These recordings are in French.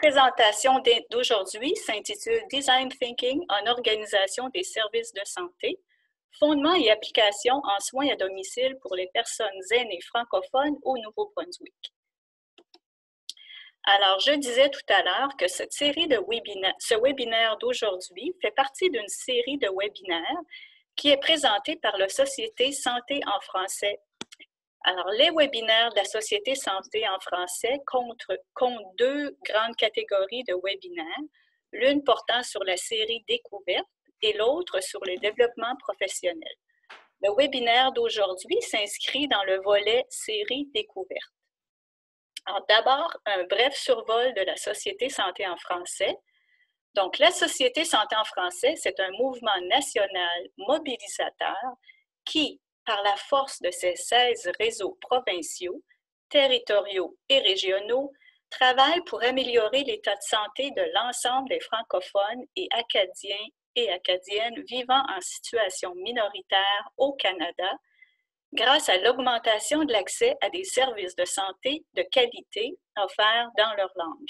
présentation d'aujourd'hui s'intitule Design Thinking en organisation des services de santé, fondements et applications en soins à domicile pour les personnes aînées francophones au Nouveau-Brunswick. Alors, je disais tout à l'heure que ce webinaire d'aujourd'hui fait partie d'une série de webinaires qui est présentée par la Société Santé en français. Alors, les webinaires de la Société Santé en français comptent deux grandes catégories de webinaires, l'une portant sur la série Découverte et l'autre sur le développement professionnel. Le webinaire d'aujourd'hui s'inscrit dans le volet série Découverte. Alors, d'abord, un bref survol de la Société Santé en français. Donc, la Société Santé en français, c'est un mouvement national mobilisateur qui, par la force de ses 16 réseaux provinciaux, territoriaux et régionaux, travaille pour améliorer l'état de santé de l'ensemble des francophones et acadiens et acadiennes vivant en situation minoritaire au Canada, grâce à l'augmentation de l'accès à des services de santé de qualité offerts dans leur langue.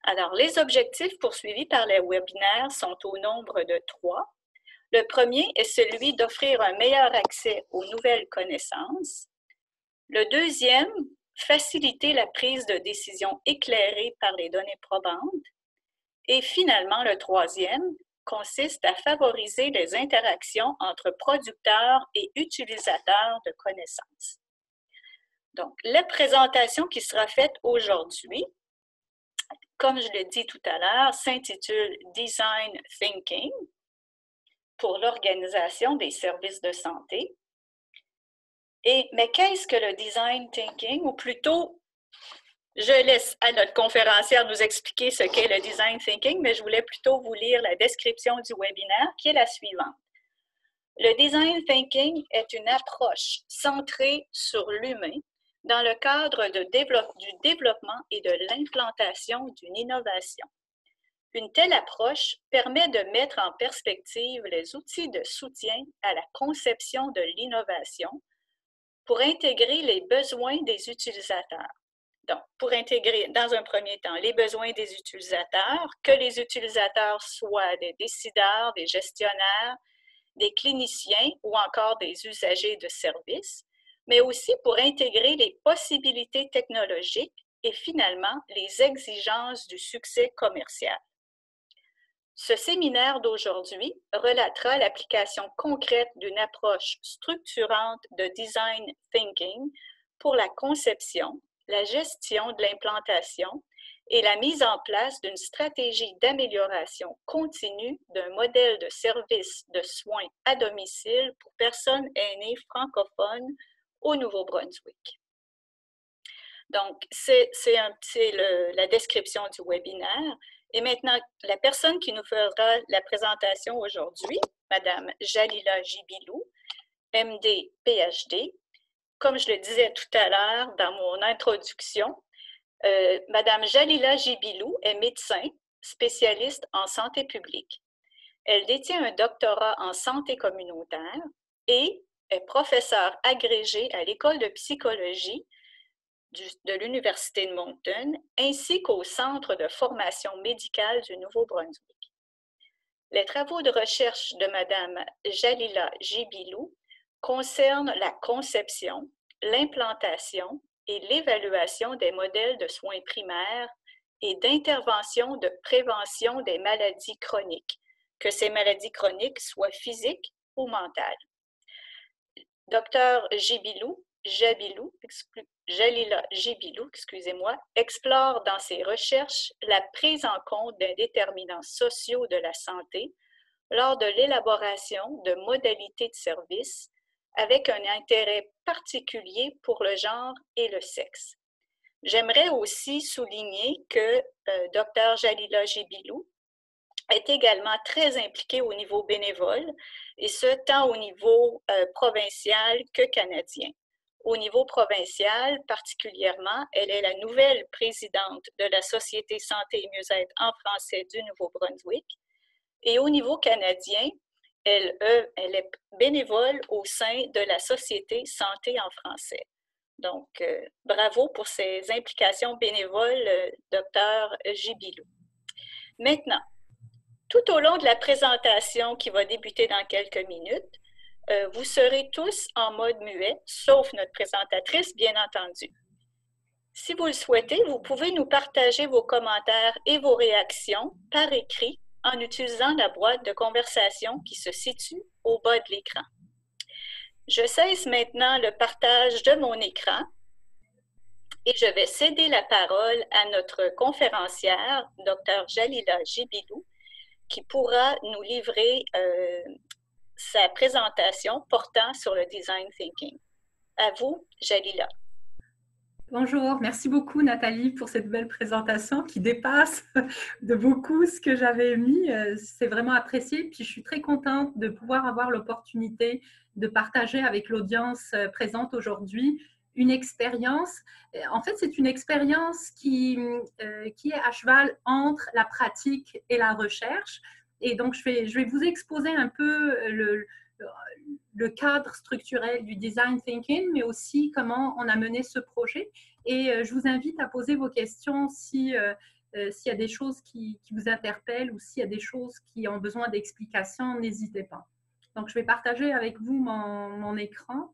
Alors, les objectifs poursuivis par les webinaires sont au nombre de 3. Le premier est celui d'offrir un meilleur accès aux nouvelles connaissances. Le deuxième, faciliter la prise de décision éclairée par les données probantes. Et finalement, le troisième consiste à favoriser les interactions entre producteurs et utilisateurs de connaissances. Donc, la présentation qui sera faite aujourd'hui, comme je l'ai dit tout à l'heure, s'intitule Design Thinking pour l'organisation des services de santé. Mais qu'est-ce que le Design Thinking? Ou plutôt, je laisse à notre conférencière nous expliquer ce qu'est le Design Thinking, mais je voulais plutôt vous lire la description du webinaire qui est la suivante. Le Design Thinking est une approche centrée sur l'humain dans le cadre du développement et de l'implantation d'une innovation. Une telle approche permet de mettre en perspective les outils de soutien à la conception de l'innovation pour intégrer les besoins des utilisateurs. Donc, pour intégrer dans un premier temps les besoins des utilisateurs, que les utilisateurs soient des décideurs, des gestionnaires, des cliniciens ou encore des usagers de services, mais aussi pour intégrer les possibilités technologiques et finalement les exigences du succès commercial. Ce séminaire d'aujourd'hui relatera l'application concrète d'une approche structurante de design thinking pour la conception, la gestion de l'implantation et la mise en place d'une stratégie d'amélioration continue d'un modèle de service de soins à domicile pour personnes aînées francophones au Nouveau-Brunswick. Donc, c'est la description du webinaire. Et maintenant, la personne qui nous fera la présentation aujourd'hui, Madame Jalila Jibilou, MD, PhD. Comme je le disais tout à l'heure dans mon introduction, Madame Jalila Jibilou est médecin, spécialiste en santé publique. Elle détient un doctorat en santé communautaire et est professeure agrégée à l'École de psychologie de l'Université de Moncton, ainsi qu'au Centre de formation médicale du Nouveau-Brunswick. Les travaux de recherche de Mme Jalila Jibilou concernent la conception, l'implantation et l'évaluation des modèles de soins primaires et d'intervention de prévention des maladies chroniques, que ces maladies chroniques soient physiques ou mentales. Dr Jalila Jibilou, explore dans ses recherches la prise en compte des déterminants sociaux de la santé lors de l'élaboration de modalités de service avec un intérêt particulier pour le genre et le sexe. J'aimerais aussi souligner que Dr Jalila Jibilou est également très impliquée au niveau bénévole, et ce, tant au niveau provincial que canadien. Au niveau provincial, particulièrement, elle est la nouvelle présidente de la Société Santé et Mieux-être en français du Nouveau-Brunswick. Et au niveau canadien, elle est bénévole au sein de la Société Santé en français. Donc, bravo pour ces implications bénévoles, Dr. Gibilou. Maintenant, tout au long de la présentation qui va débuter dans quelques minutes, vous serez tous en mode muet, sauf notre présentatrice, bien entendu. Si vous le souhaitez, vous pouvez nous partager vos commentaires et vos réactions par écrit en utilisant la boîte de conversation qui se situe au bas de l'écran. Je cesse maintenant le partage de mon écran et je vais céder la parole à notre conférencière, Dr. Jalila Gibilou, qui pourra nous livrer sa présentation portant sur le design thinking. À vous, Jalila. Bonjour, merci beaucoup Nathalie pour cette belle présentation qui dépasse de beaucoup ce que j'avais mis. C'est vraiment apprécié. Puis je suis très contente de pouvoir avoir l'opportunité de partager avec l'audience présente aujourd'hui une expérience. En fait, c'est une expérience qui est à cheval entre la pratique et la recherche. Et donc, je vais vous exposer un peu le cadre structurel du design thinking, mais aussi comment on a mené ce projet. Et je vous invite à poser vos questions s'il y a des choses qui vous interpellent ou s'il y a des choses qui ont besoin d'explications, n'hésitez pas. Donc, je vais partager avec vous mon écran.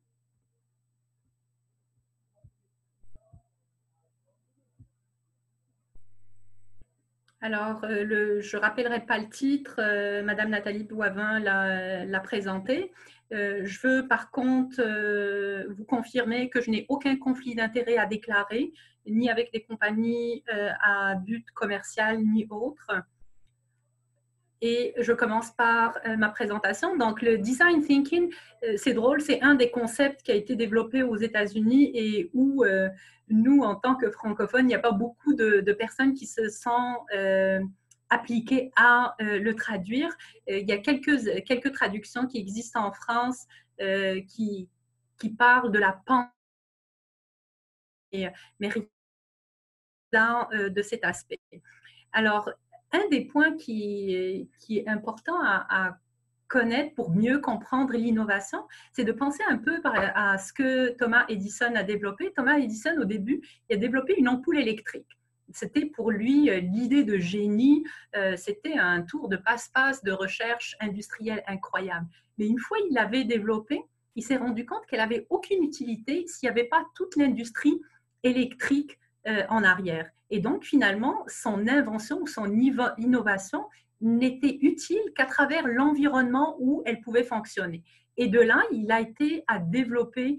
Alors, je ne rappellerai pas le titre, Madame Nathalie Boivin l'a présenté. Je veux par contre vous confirmer que je n'ai aucun conflit d'intérêt à déclarer, ni avec des compagnies à but commercial, ni autre. Et je commence par ma présentation. Donc, le design thinking, c'est drôle, c'est un des concepts qui a été développé aux États-Unis et où nous, en tant que francophones, il n'y a pas beaucoup de personnes qui se sont appliquées à le traduire. Il y a quelques traductions qui existent en France qui parlent de la pensée méritante de cet aspect. Alors, un des points qui est important à connaître pour mieux comprendre l'innovation, c'est de penser un peu à ce que Thomas Edison a développé. Thomas Edison, au début, il a développé une ampoule électrique. C'était pour lui l'idée de génie, c'était un tour de passe-passe de recherche industrielle incroyable. Mais une fois il l'avait développé, il s'est rendu compte qu'elle n'avait aucune utilité s'il n'y avait pas toute l'industrie électrique en arrière. Et donc, finalement, son invention ou son innovation n'était utile qu'à travers l'environnement où elle pouvait fonctionner. Et de là, il a été à développer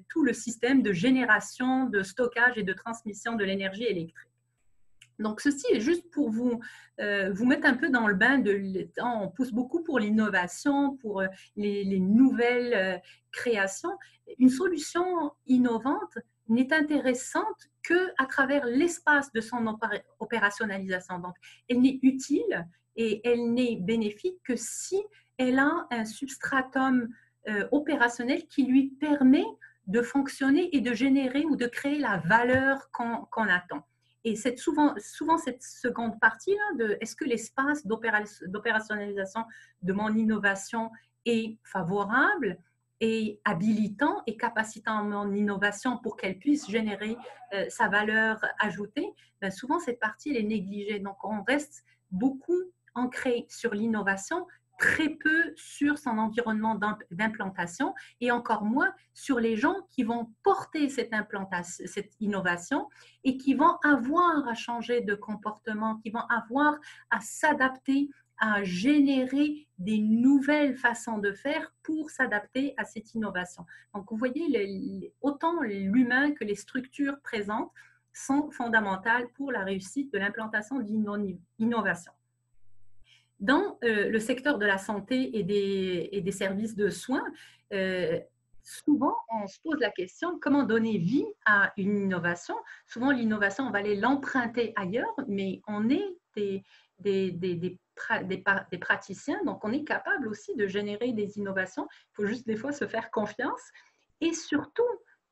tout le système de génération, de stockage et de transmission de l'énergie électrique. Donc, ceci est juste pour vous mettre un peu dans le bain. On pousse beaucoup pour l'innovation, pour les nouvelles créations. Une solution innovante n'est intéressante qu'à travers l'espace de son opérationnalisation. Donc, elle n'est utile et elle n'est bénéfique que si elle a un substratum opérationnel qui lui permet de fonctionner et de générer ou de créer la valeur qu'on attend. Et c'est souvent cette seconde partie-là de est-ce que l'espace d'opérationnalisation de mon innovation est favorable et habilitant et capacitant mon innovation pour qu'elle puisse générer sa valeur ajoutée. Ben souvent, cette partie elle est négligée. Donc, on reste beaucoup ancré sur l'innovation, très peu sur son environnement d'implantation et encore moins sur les gens qui vont porter cette innovation et qui vont avoir à changer de comportement, qui vont avoir à s'adapter, à générer des nouvelles façons de faire pour s'adapter à cette innovation. Donc, vous voyez, autant l'humain que les structures présentes sont fondamentales pour la réussite de l'implantation d'innovation. Dans le secteur de la santé et des services de soins, souvent, on se pose la question comment donner vie à une innovation. Souvent, l'innovation, on va aller l'emprunter ailleurs, mais on est des praticiens, donc on est capable aussi de générer des innovations. Il faut juste des fois se faire confiance. Et surtout,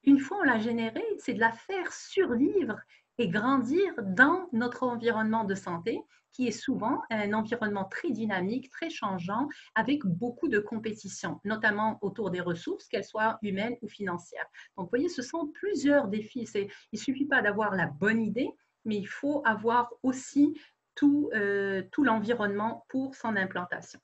une fois on l'a générée, c'est de la faire survivre et grandir dans notre environnement de santé, qui est souvent un environnement très dynamique, très changeant, avec beaucoup de compétition, notamment autour des ressources, qu'elles soient humaines ou financières. Donc, vous voyez, ce sont plusieurs défis. Il ne suffit pas d'avoir la bonne idée, mais il faut avoir aussi tout l'environnement pour son implantation.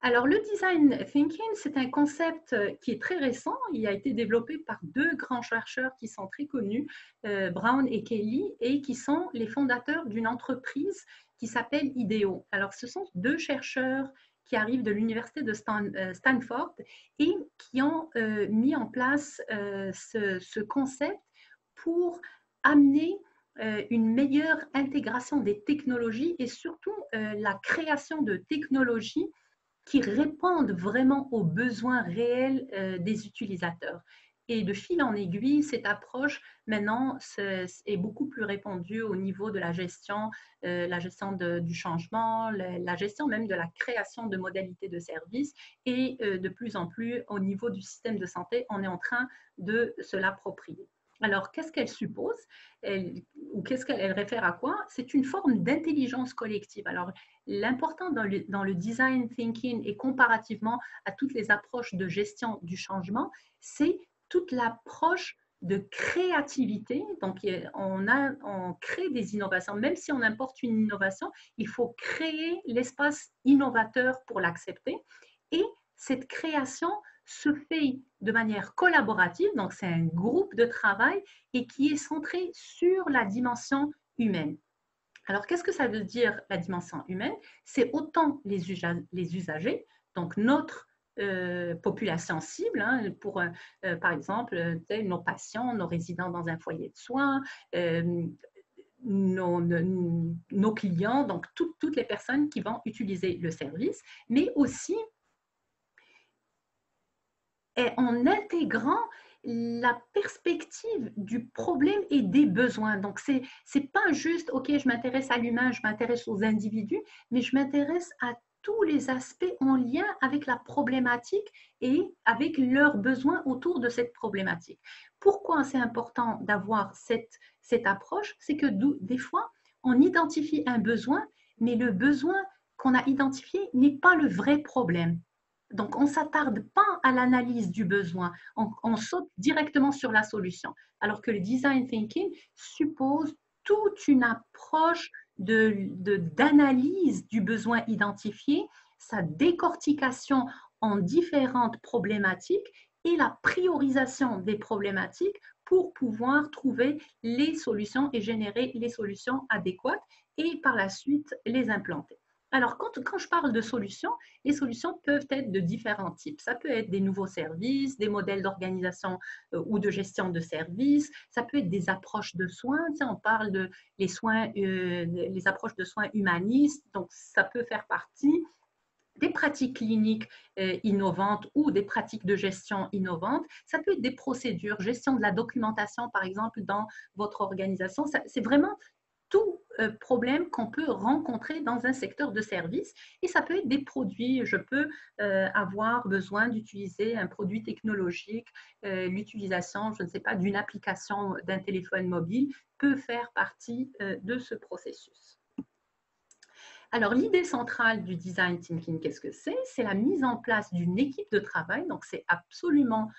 Alors, le design thinking, c'est un concept qui est très récent. Il a été développé par deux grands chercheurs qui sont très connus, Brown et Kelly, et qui sont les fondateurs d'une entreprise qui s'appelle IDEO. Alors, ce sont deux chercheurs qui arrivent de l'université de Stanford et qui ont mis en place ce concept pour amener une meilleure intégration des technologies et surtout la création de technologies qui répondent vraiment aux besoins réels des utilisateurs. Et de fil en aiguille, cette approche, maintenant, est beaucoup plus répandue au niveau de la gestion du changement, la gestion même de la création de modalités de services. Et de plus en plus, au niveau du système de santé, on est en train de se l'approprier. Alors, qu'est-ce qu'elle suppose ou qu'est-ce qu'elle réfère à quoi? C'est une forme d'intelligence collective. Alors, l'important dans le design thinking et comparativement à toutes les approches de gestion du changement, c'est toute l'approche de créativité. Donc, on crée des innovations. Même si on importe une innovation, il faut créer l'espace innovateur pour l'accepter. Et cette création se fait de manière collaborative, donc c'est un groupe de travail et qui est centré sur la dimension humaine. Alors, qu'est-ce que ça veut dire la dimension humaine? C'est autant les usagers, donc notre population cible, hein, pour, par exemple, nos patients, nos résidents dans un foyer de soins, nos clients, donc toutes les personnes qui vont utiliser le service, mais aussi en intégrant la perspective du problème et des besoins. Donc, c'est pas juste, OK, je m'intéresse à l'humain, je m'intéresse aux individus, mais je m'intéresse à tous les aspects en lien avec la problématique et avec leurs besoins autour de cette problématique. Pourquoi c'est important d'avoir cette approche? C'est que des fois, on identifie un besoin, mais le besoin qu'on a identifié n'est pas le vrai problème. Donc, on ne s'attarde pas à l'analyse du besoin, on saute directement sur la solution. Alors que le design thinking suppose toute une approche d'analyse du besoin identifié, sa décortication en différentes problématiques et la priorisation des problématiques pour pouvoir trouver les solutions et générer les solutions adéquates et par la suite les implanter. Alors, quand je parle de solutions, les solutions peuvent être de différents types. Ça peut être des nouveaux services, des modèles d'organisation ou de gestion de services. Ça peut être des approches de soins. Tu sais, on parle de les approches de soins humanistes. Donc, ça peut faire partie des pratiques cliniques innovantes ou des pratiques de gestion innovantes. Ça peut être des procédures, gestion de la documentation, par exemple, dans votre organisation. C'est vraiment tout problème qu'on peut rencontrer dans un secteur de service. Et ça peut être des produits. Je peux avoir besoin d'utiliser un produit technologique. L'utilisation, je ne sais pas, d'une application d'un téléphone mobile peut faire partie de ce processus. Alors, l'idée centrale du design thinking, qu'est-ce que c'est? C'est la mise en place d'une équipe de travail. Donc, c'est absolument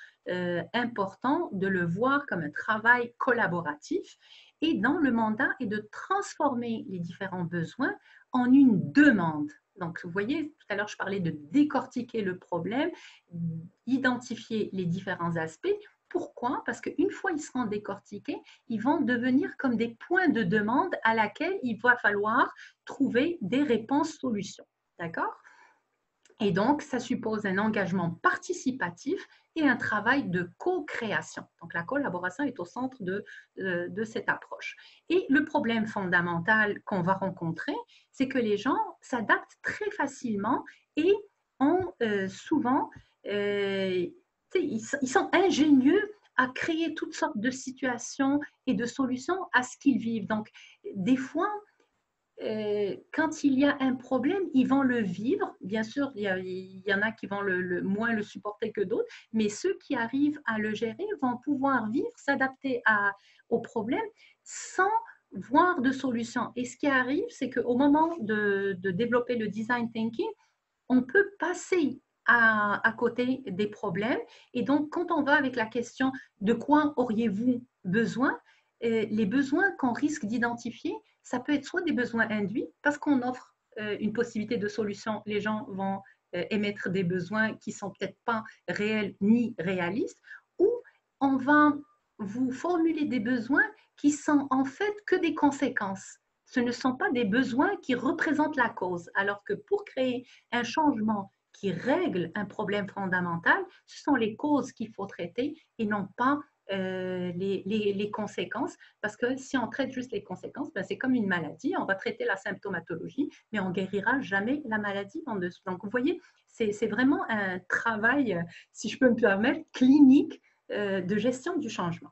important de le voir comme un travail collaboratif et dans le mandat est de transformer les différents besoins en une demande. Donc, vous voyez, tout à l'heure, je parlais de décortiquer le problème, identifier les différents aspects. Pourquoi? Parce qu'une fois ils seront décortiqués, ils vont devenir comme des points de demande à laquelle il va falloir trouver des réponses-solutions. D'accord? Et donc, ça suppose un engagement participatif et un travail de co-création. Donc, la collaboration est au centre de cette approche. Et le problème fondamental qu'on va rencontrer, c'est que les gens s'adaptent très facilement et ont souvent, ils sont ingénieux à créer toutes sortes de situations et de solutions à ce qu'ils vivent. Donc, des fois, quand il y a un problème, ils vont le vivre. Bien sûr, il y en a qui vont moins le supporter que d'autres, mais ceux qui arrivent à le gérer vont pouvoir vivre, s'adapter au problème sans voir de solution. Et ce qui arrive, c'est qu'au moment de développer le design thinking, on peut passer à côté des problèmes. Et donc, quand on va avec la question de quoi auriez-vous besoin, les besoins qu'on risque d'identifier, ça peut être soit des besoins induits, parce qu'on offre une possibilité de solution, les gens vont émettre des besoins qui ne sont peut-être pas réels ni réalistes, ou on va vous formuler des besoins qui sont en fait que des conséquences. Ce ne sont pas des besoins qui représentent la cause, alors que pour créer un changement qui règle un problème fondamental, ce sont les causes qu'il faut traiter et non pas les conséquences, parce que si on traite juste les conséquences, ben c'est comme une maladie, on va traiter la symptomatologie, mais on ne guérira jamais la maladie en dessous. Donc, vous voyez, c'est vraiment un travail, si je peux me permettre, clinique de gestion du changement.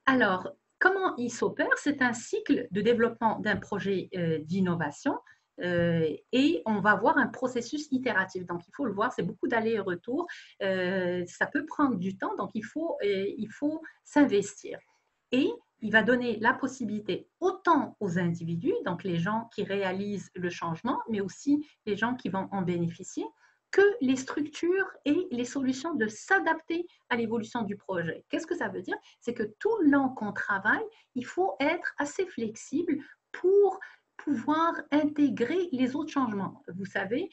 Alors, comment il s'opère? C'est un cycle de développement d'un projet d'innovation et on va voir un processus itératif. Donc, il faut le voir, c'est beaucoup d'allers-retours. Ça peut prendre du temps, donc il faut s'investir. Et il va donner la possibilité autant aux individus, donc les gens qui réalisent le changement, mais aussi les gens qui vont en bénéficier, que les structures et les solutions de s'adapter à l'évolution du projet. Qu'est-ce que ça veut dire? C'est que tout le long qu'on travaille, il faut être assez flexible pour pouvoir intégrer les autres changements. Vous savez,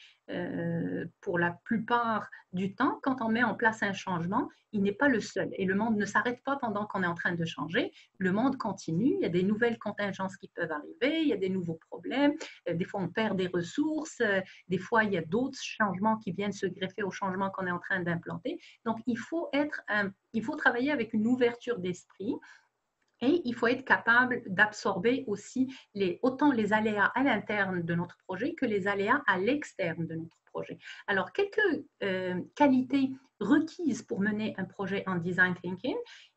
pour la plupart du temps, quand on met en place un changement, il n'est pas le seul. Et le monde ne s'arrête pas pendant qu'on est en train de changer. Le monde continue, il y a des nouvelles contingences qui peuvent arriver, il y a des nouveaux problèmes, des fois on perd des ressources, des fois il y a d'autres changements qui viennent se greffer aux changements qu'on est en train d'implanter. Donc il faut travailler avec une ouverture d'esprit. Et il faut être capable d'absorber aussi autant les aléas à l'interne de notre projet que les aléas à l'externe de notre projet. Alors, quelques qualités requises pour mener un projet en design thinking,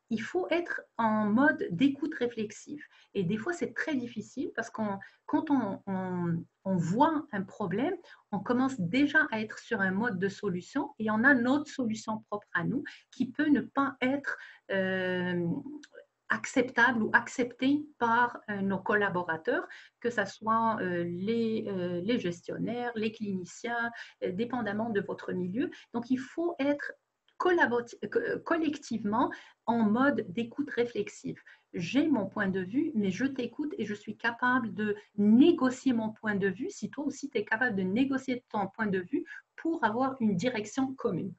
il faut être en mode d'écoute réflexive. Et des fois, c'est très difficile parce que quand on voit un problème, on commence déjà à être sur un mode de solution et on a notre solution propre à nous qui peut ne pas être acceptable ou accepté par nos collaborateurs, que ce soit les gestionnaires, les cliniciens, dépendamment de votre milieu. Donc, il faut être collectivement en mode d'écoute réflexive. J'ai mon point de vue, mais je t'écoute et je suis capable de négocier mon point de vue si toi aussi tu es capable de négocier ton point de vue pour avoir une direction commune.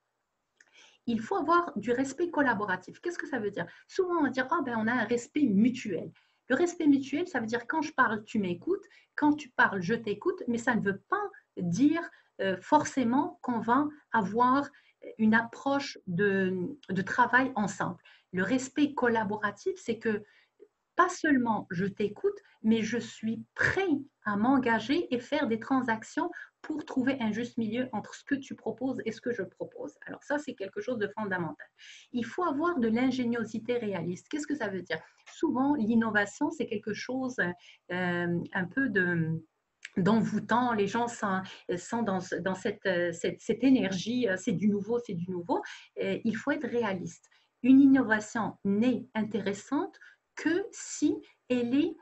Il faut avoir du respect collaboratif. Qu'est-ce que ça veut dire? Souvent, on va dire, oh, ben, on a un respect mutuel. Le respect mutuel, ça veut dire quand je parle, tu m'écoutes, quand tu parles, je t'écoute, mais ça ne veut pas dire forcément qu'on va avoir une approche de travail ensemble. Le respect collaboratif, c'est que pas seulement je t'écoute, mais je suis prêt à m'engager et faire des transactions pour trouver un juste milieu entre ce que tu proposes et ce que je propose. Alors ça, c'est quelque chose de fondamental. Il faut avoir de l'ingéniosité réaliste. Qu'est-ce que ça veut dire? Souvent, l'innovation, c'est quelque chose un peu d'envoûtant, les gens sont dans cette énergie, c'est du nouveau, c'est du nouveau. Il faut être réaliste. Une innovation n'est intéressante que si elle est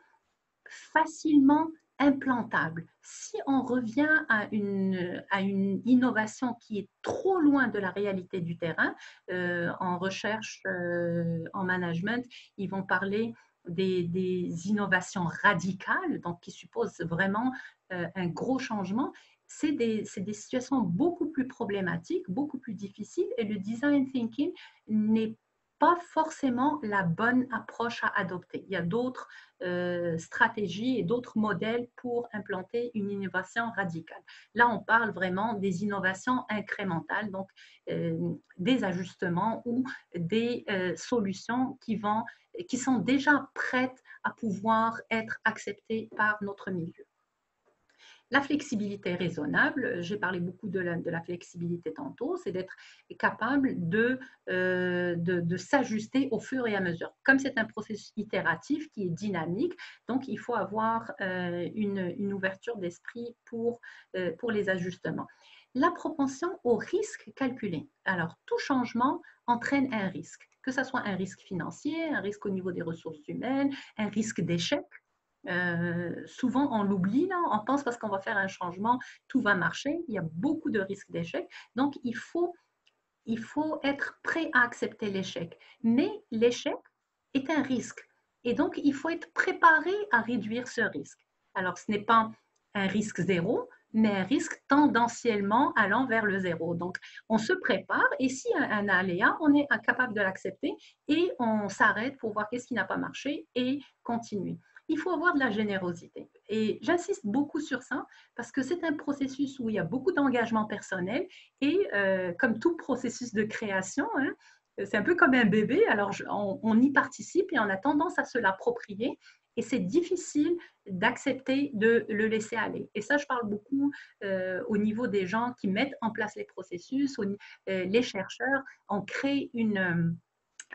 facilement implantable. Si on revient à une innovation qui est trop loin de la réalité du terrain, en recherche, en management, ils vont parler des innovations radicales, donc qui supposent vraiment un gros changement. C'est des situations beaucoup plus problématiques, beaucoup plus difficiles, et le design thinking n'est pas forcément la bonne approche à adopter. Il y a d'autres stratégies et d'autres modèles pour implanter une innovation radicale. Là, on parle vraiment des innovations incrémentales, donc des ajustements ou des solutions qui sont déjà prêtes à pouvoir être acceptées par notre milieu. La flexibilité raisonnable, j'ai parlé beaucoup de la flexibilité tantôt, c'est d'être capable de s'ajuster au fur et à mesure. Comme c'est un processus itératif qui est dynamique, donc il faut avoir une ouverture d'esprit pour les ajustements. La propension au risque calculé. Alors, tout changement entraîne un risque, que ce soit un risque financier, un risque au niveau des ressources humaines, un risque d'échec. Souvent, on l'oublie, là, on pense parce qu'on va faire un changement, tout va marcher. Il y a beaucoup de risques d'échec. Donc, il faut être prêt à accepter l'échec. Mais l'échec est un risque. Et donc, il faut être préparé à réduire ce risque. Alors, ce n'est pas un risque zéro, mais un risque tendanciellement allant vers le zéro. Donc, on se prépare et s'il y a un aléa, on est incapable de l'accepter et on s'arrête pour voir qu'est-ce qui n'a pas marché et continuer. Il faut avoir de la générosité. Et j'insiste beaucoup sur ça parce que c'est un processus où il y a beaucoup d'engagement personnel et comme tout processus de création, hein, c'est un peu comme un bébé, alors on y participe et on a tendance à se l'approprier et c'est difficile d'accepter de le laisser aller. Et ça, je parle beaucoup au niveau des gens qui mettent en place les processus, les chercheurs, on crée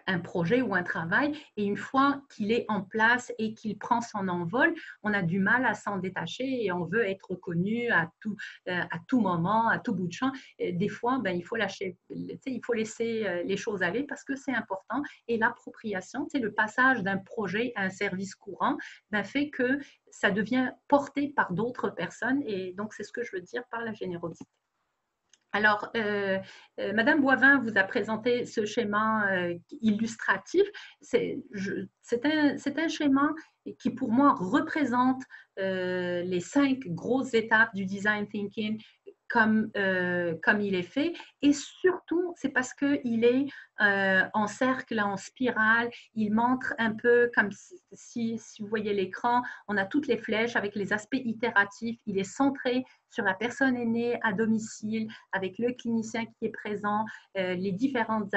un projet ou un travail et une fois qu'il est en place et qu'il prend son envol, on a du mal à s'en détacher et on veut être reconnu à tout moment, à tout bout de champ. Et des fois, ben, il faut lâcher, il faut laisser les choses aller parce que c'est important et l'appropriation, le passage d'un projet à un service courant ben, fait que ça devient porté par d'autres personnes et donc c'est ce que je veux dire par la générosité. Alors, Madame Boivin vous a présenté ce schéma illustratif. C'est un schéma qui, pour moi, représente les 5 grosses étapes du design thinking comme il est fait. Et surtout, c'est parce qu'il est en cercle, en spirale. Il montre un peu comme si vous voyez l'écran, on a toutes les flèches avec les aspects itératifs. Il est centré sur la personne aînée à domicile, avec le clinicien qui est présent, les différentes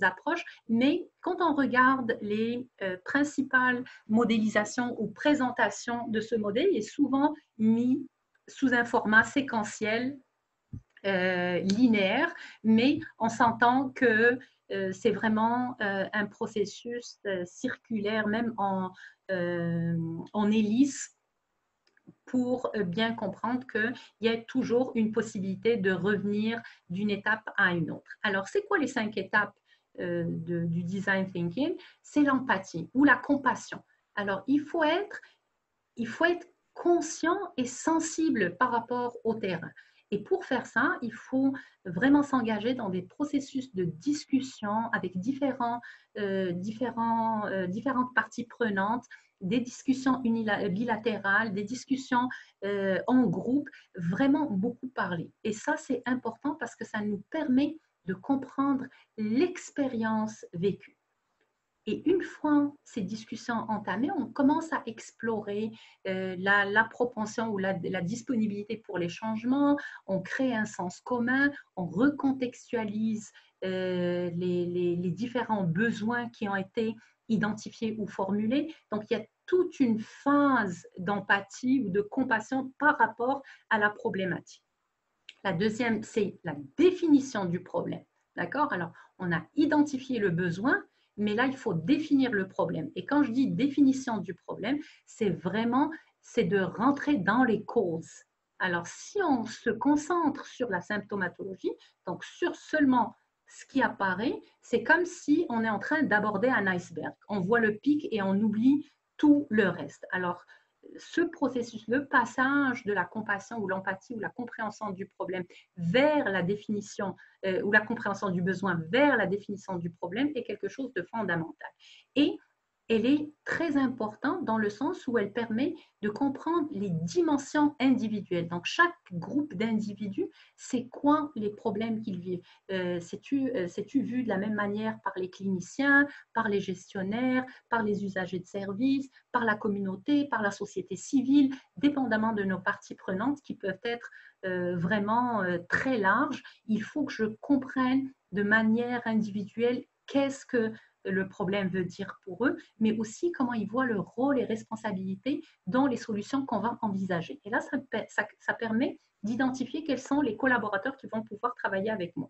approches. Mais quand on regarde les principales modélisations ou présentations de ce modèle, il est souvent mis sous un format séquentiel, linéaire, mais on s'entend que c'est vraiment un processus circulaire, même en hélice, pour bien comprendre qu'il y a toujours une possibilité de revenir d'une étape à une autre. Alors, c'est quoi les 5 étapes du design thinking? C'est l'empathie ou la compassion. Alors, il faut être conscient et sensible par rapport au terrain. Et pour faire ça, il faut vraiment s'engager dans des processus de discussion avec différentes parties prenantes, des discussions bilatérales, des discussions en groupe, vraiment beaucoup parler. Et ça, c'est important parce que ça nous permet de comprendre l'expérience vécue. Et une fois ces discussions entamées, on commence à explorer la propension ou la disponibilité pour les changements, on crée un sens commun, on recontextualise les différents besoins qui ont été identifiés ou formulés. Donc, il y a toute une phase d'empathie ou de compassion par rapport à la problématique. La deuxième, c'est la définition du problème. D'accord? Alors, on a identifié le besoin, mais là, il faut définir le problème. Et quand je dis définition du problème, c'est de rentrer dans les causes. Alors, si on se concentre sur la symptomatologie, donc sur seulement ce qui apparaît, c'est comme si on est en train d'aborder un iceberg. On voit le pic et on oublie tout le reste. Alors, ce processus, le passage de la compassion ou l'empathie ou la compréhension du problème vers la définition ou la compréhension du besoin vers la définition du problème est quelque chose de fondamental. Et elle est très importante dans le sens où elle permet de comprendre les dimensions individuelles. Donc, chaque groupe d'individus, c'est quoi les problèmes qu'ils vivent? C'est-tu vu de la même manière par les cliniciens, par les gestionnaires, par les usagers de services, par la communauté, par la société civile, dépendamment de nos parties prenantes qui peuvent être vraiment très larges? Il faut que je comprenne de manière individuelle qu'est-ce que le problème veut dire pour eux, mais aussi comment ils voient leur rôle et responsabilité dans les solutions qu'on va envisager. Et là, ça permet d'identifier quels sont les collaborateurs qui vont pouvoir travailler avec moi.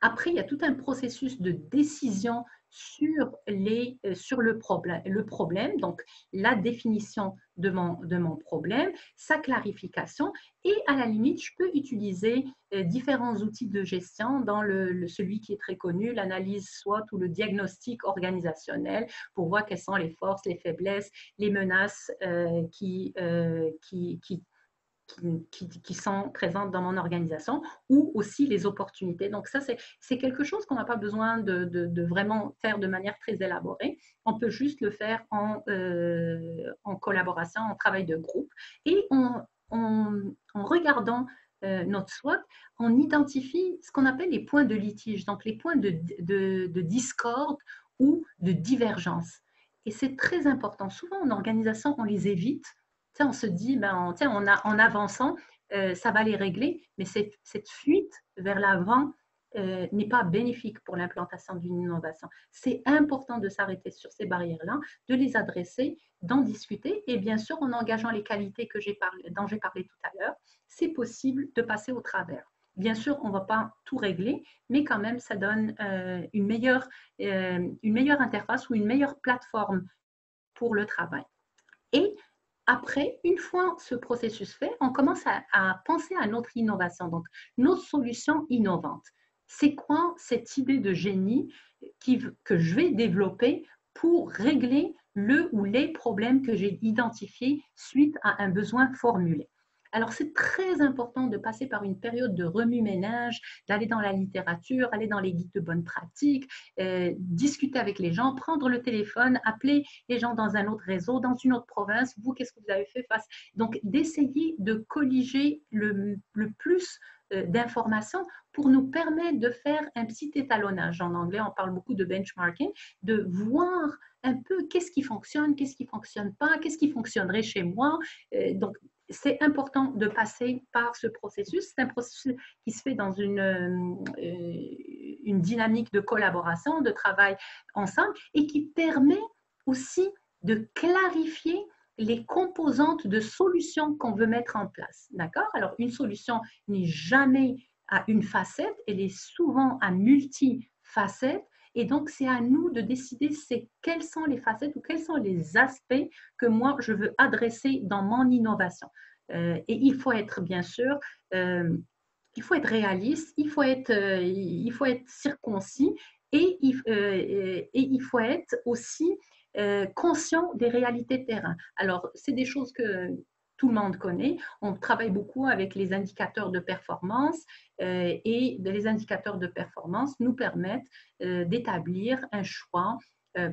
Après, il y a tout un processus de décision sur le problème, donc la définition de mon problème, sa clarification, et à la limite, je peux utiliser différents outils de gestion dans celui qui est très connu, l'analyse SWOT ou le diagnostic organisationnel, pour voir quelles sont les forces, les faiblesses, les menaces qui sont présentes dans mon organisation, ou aussi les opportunités. Donc ça, c'est quelque chose qu'on n'a pas besoin de vraiment faire de manière très élaborée. On peut juste le faire en collaboration, en travail de groupe. Et en regardant notre SWOT, on identifie ce qu'on appelle les points de litige, donc les points de discorde ou de divergence. Et c'est très important. Souvent, en organisation, on les évite. On se dit, en avançant, ça va les régler, mais cette fuite vers l'avant n'est pas bénéfique pour l'implantation d'une innovation. C'est important de s'arrêter sur ces barrières-là, de les adresser, d'en discuter, et bien sûr, en engageant les qualités dont j'ai parlé tout à l'heure, c'est possible de passer au travers. Bien sûr, on ne va pas tout régler, mais quand même, ça donne une meilleure interface ou une meilleure plateforme pour le travail. Et après, une fois ce processus fait, on commence à penser à notre innovation, donc notre solution innovante. C'est quoi cette idée de génie que je vais développer pour régler le ou les problèmes que j'ai identifiés suite à un besoin formulé? Alors, c'est très important de passer par une période de remue-ménage, d'aller dans la littérature, aller dans les guides de bonnes pratiques, discuter avec les gens, prendre le téléphone, appeler les gens dans un autre réseau, dans une autre province. Vous, qu'est-ce que vous avez fait face? Donc, d'essayer de colliger le plus d'informations pour nous permettre de faire un petit étalonnage. En anglais, on parle beaucoup de benchmarking, de voir un peu qu'est-ce qui fonctionne pas, qu'est-ce qui fonctionnerait chez moi. Donc, c'est important de passer par ce processus. C'est un processus qui se fait dans une dynamique de collaboration, de travail ensemble, et qui permet aussi de clarifier les composantes de solutions qu'on veut mettre en place. D'accord? Alors, une solution n'est jamais à une facette, elle est souvent à multifacettes. Et donc, c'est à nous de décider quelles sont les facettes ou quels sont les aspects que moi, je veux adresser dans mon innovation. Et il faut être, bien sûr, il faut être réaliste, il faut être circoncis et il faut être aussi conscient des réalités de terrain. Alors, c'est des choses que tout le monde connaît. On travaille beaucoup avec les indicateurs de performance et les indicateurs de performance nous permettent d'établir un choix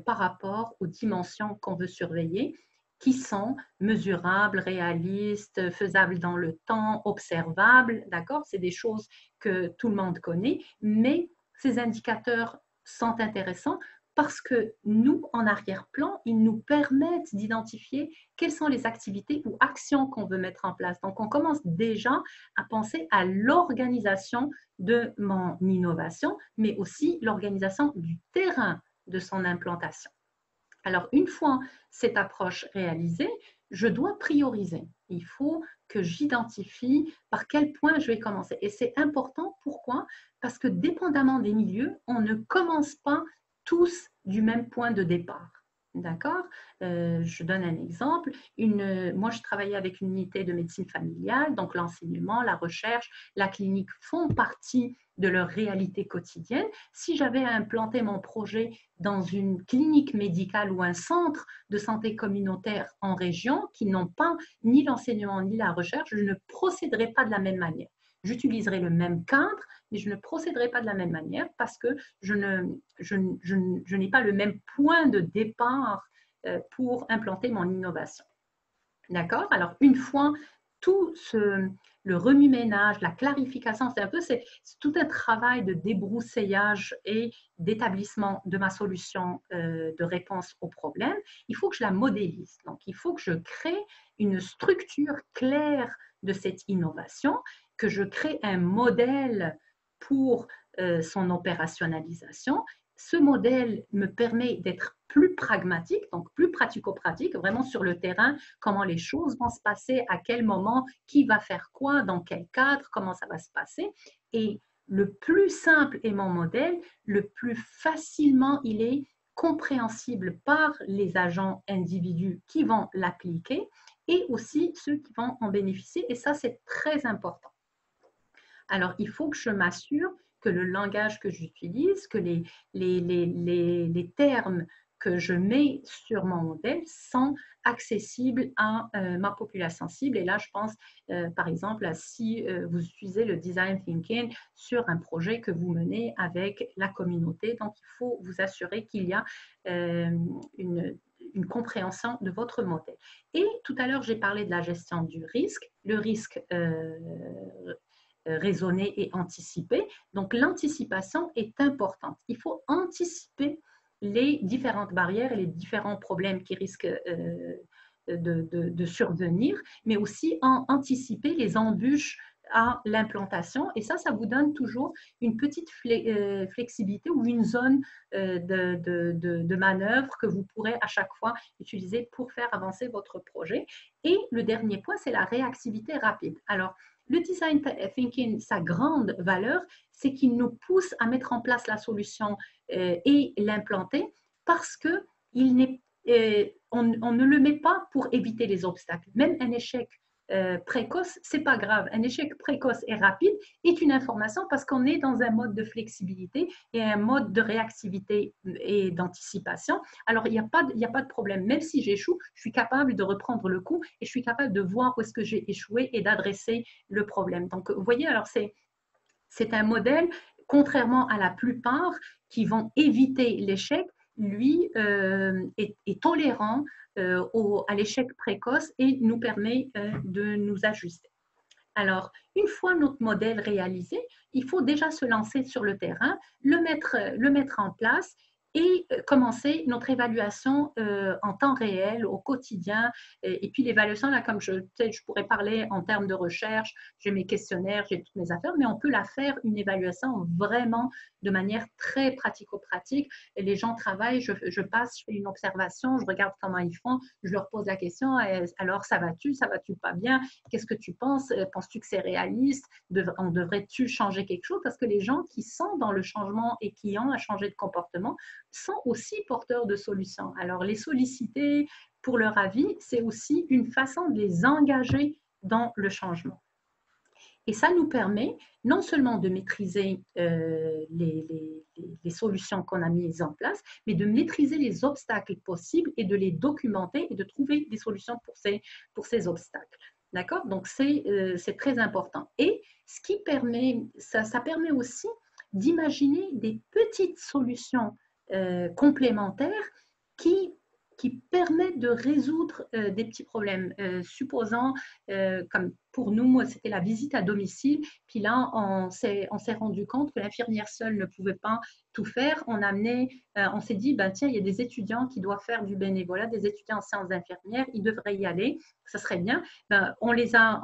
par rapport aux dimensions qu'on veut surveiller, qui sont mesurables, réalistes, faisables dans le temps, observables, d'accord? C'est des choses que tout le monde connaît, mais ces indicateurs sont intéressants parce que nous, en arrière-plan, ils nous permettent d'identifier quelles sont les activités ou actions qu'on veut mettre en place. Donc, on commence déjà à penser à l'organisation de mon innovation, mais aussi l'organisation du terrain de son implantation. Alors, une fois cette approche réalisée, je dois prioriser. Il faut que j'identifie par quel point je vais commencer. Et c'est important, pourquoi? Parce que dépendamment des milieux, on ne commence pas tous du même point de départ. D'accord? Je donne un exemple. Moi, je travaillais avec une unité de médecine familiale, donc l'enseignement, la recherche, la clinique font partie de leur réalité quotidienne. Si j'avais implanté mon projet dans une clinique médicale ou un centre de santé communautaire en région qui n'ont pas ni l'enseignement ni la recherche, je ne procéderai pas de la même manière. J'utiliserai le même cadre, mais je ne procéderai pas de la même manière parce que je n'ai pas le même point de départ pour implanter mon innovation. D'accord? Alors, une fois tout le remue-ménage, la clarification, c'est tout un travail de débroussaillage et d'établissement de ma solution de réponse au problème. Il faut que je la modélise. Donc, il faut que je crée une structure claire de cette innovation, que je crée un modèle pour son opérationnalisation. ce modèle me permet d'être plus pragmatique, donc plus pratico-pratique, vraiment sur le terrain, comment les choses vont se passer, à quel moment, qui va faire quoi, dans quel cadre, comment ça va se passer. Et le plus simple est mon modèle, le plus facilement il est compréhensible par les agents individus qui vont l'appliquer et aussi ceux qui vont en bénéficier. Et ça, c'est très important. Alors, il faut que je m'assure que le langage que j'utilise, que les termes que je mets sur mon modèle sont accessibles à ma population cible. Et là, je pense, par exemple, si vous utilisez le design thinking sur un projet que vous menez avec la communauté, donc il faut vous assurer qu'il y a une compréhension de votre modèle. Et tout à l'heure, j'ai parlé de la gestion du risque. Le risque raisonner et anticiper. Donc, l'anticipation est importante. Il faut anticiper les différentes barrières et les différents problèmes qui risquent de survenir, mais aussi anticiper les embûches à l'implantation. Et ça vous donne toujours une petite flexibilité ou une zone de manœuvre que vous pourrez à chaque fois utiliser pour faire avancer votre projet. Et le dernier point, c'est la réactivité rapide. Alors, le design thinking, sa grande valeur, c'est qu'il nous pousse à mettre en place la solution et l'implanter parce que on ne le met pas pour éviter les obstacles. Même un échec précoce, c'est pas grave. Un échec précoce et rapide est une information parce qu'on est dans un mode de flexibilité et un mode de réactivité et d'anticipation. Alors, il n'y a pas de problème. Même si j'échoue, je suis capable de reprendre le coup et je suis capable de voir où est-ce que j'ai échoué et d'adresser le problème. Donc, vous voyez, alors c'est un modèle, contrairement à la plupart qui vont éviter l'échec, lui est tolérant à l'échec précoce et nous permet de nous ajuster. Alors, une fois notre modèle réalisé, il faut déjà se lancer sur le terrain, le mettre en place et commencer notre évaluation en temps réel, au quotidien. Et puis l'évaluation, là, comme je pourrais parler en termes de recherche, j'ai mes questionnaires, j'ai toutes mes affaires, mais on peut la faire, une évaluation vraiment de manière très pratico-pratique. Et les gens travaillent, je passe, je fais une observation, je regarde comment ils font, je leur pose la question, alors ça va-tu pas bien, qu'est-ce que tu penses, penses-tu que c'est réaliste, devrait-tu changer quelque chose? Parce que les gens qui sont dans le changement et qui ont à changer de comportement sont aussi porteurs de solutions. Alors, les solliciter pour leur avis, c'est aussi une façon de les engager dans le changement. Et ça nous permet non seulement de maîtriser les solutions qu'on a mises en place, mais de maîtriser les obstacles possibles et de les documenter et de trouver des solutions pour ces obstacles. D'accord? Donc, c'est très important. Et ce qui permet, ça permet aussi d'imaginer des petites solutions complémentaires qui permettent de résoudre des petits problèmes. Supposons, comme pour nous, moi, c'était la visite à domicile, puis là, on s'est rendu compte que l'infirmière seule ne pouvait pas tout faire. On s'est dit, ben, tiens, il y a des étudiants qui doivent faire du bénévolat, des étudiants en sciences infirmières, ils devraient y aller, ça serait bien. Ben, on les a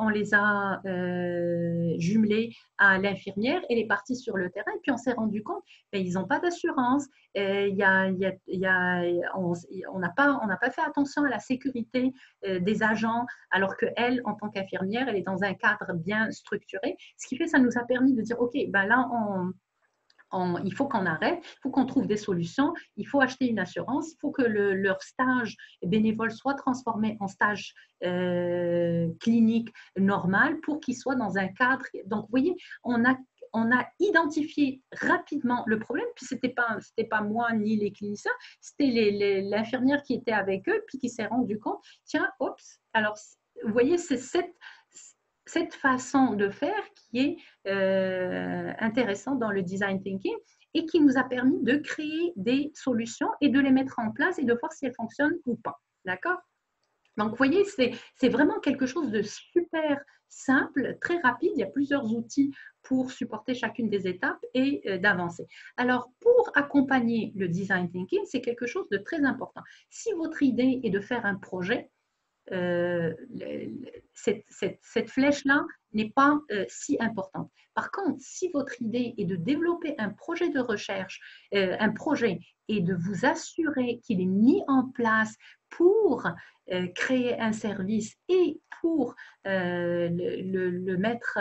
jumelés à l'infirmière, elle est partie sur le terrain, et puis on s'est rendu compte, ben, ils n'ont pas d'assurance, on n'a pas fait attention à la sécurité des agents, alors qu'elle, en tant qu'infirmière, elle est dans un cadre bien structuré. Ce qui fait, ça nous a permis de dire, OK, ben là, il faut qu'on arrête, il faut qu'on trouve des solutions, il faut acheter une assurance, il faut que leur stage bénévole soit transformé en stage clinique normal pour qu'ils soient dans un cadre. Donc, vous voyez, on a identifié rapidement le problème, puis c'était pas moi ni les cliniciens, c'était l'infirmière qui était avec eux, puis qui s'est rendu compte, tiens, oups, alors, vous voyez, c'est cette façon de faire qui est intéressante dans le design thinking et qui nous a permis de créer des solutions et de les mettre en place et de voir si elles fonctionnent ou pas. D'accord? Donc, vous voyez, c'est vraiment quelque chose de super simple, très rapide. Il y a plusieurs outils pour supporter chacune des étapes et d'avancer. Alors, pour accompagner le design thinking, c'est quelque chose de très important. Si votre idée est de faire un projet, cette flèche-là n'est pas si importante. Par contre, si votre idée est de développer un projet de recherche, un projet, et de vous assurer qu'il est mis en place pour créer un service et pour le mettre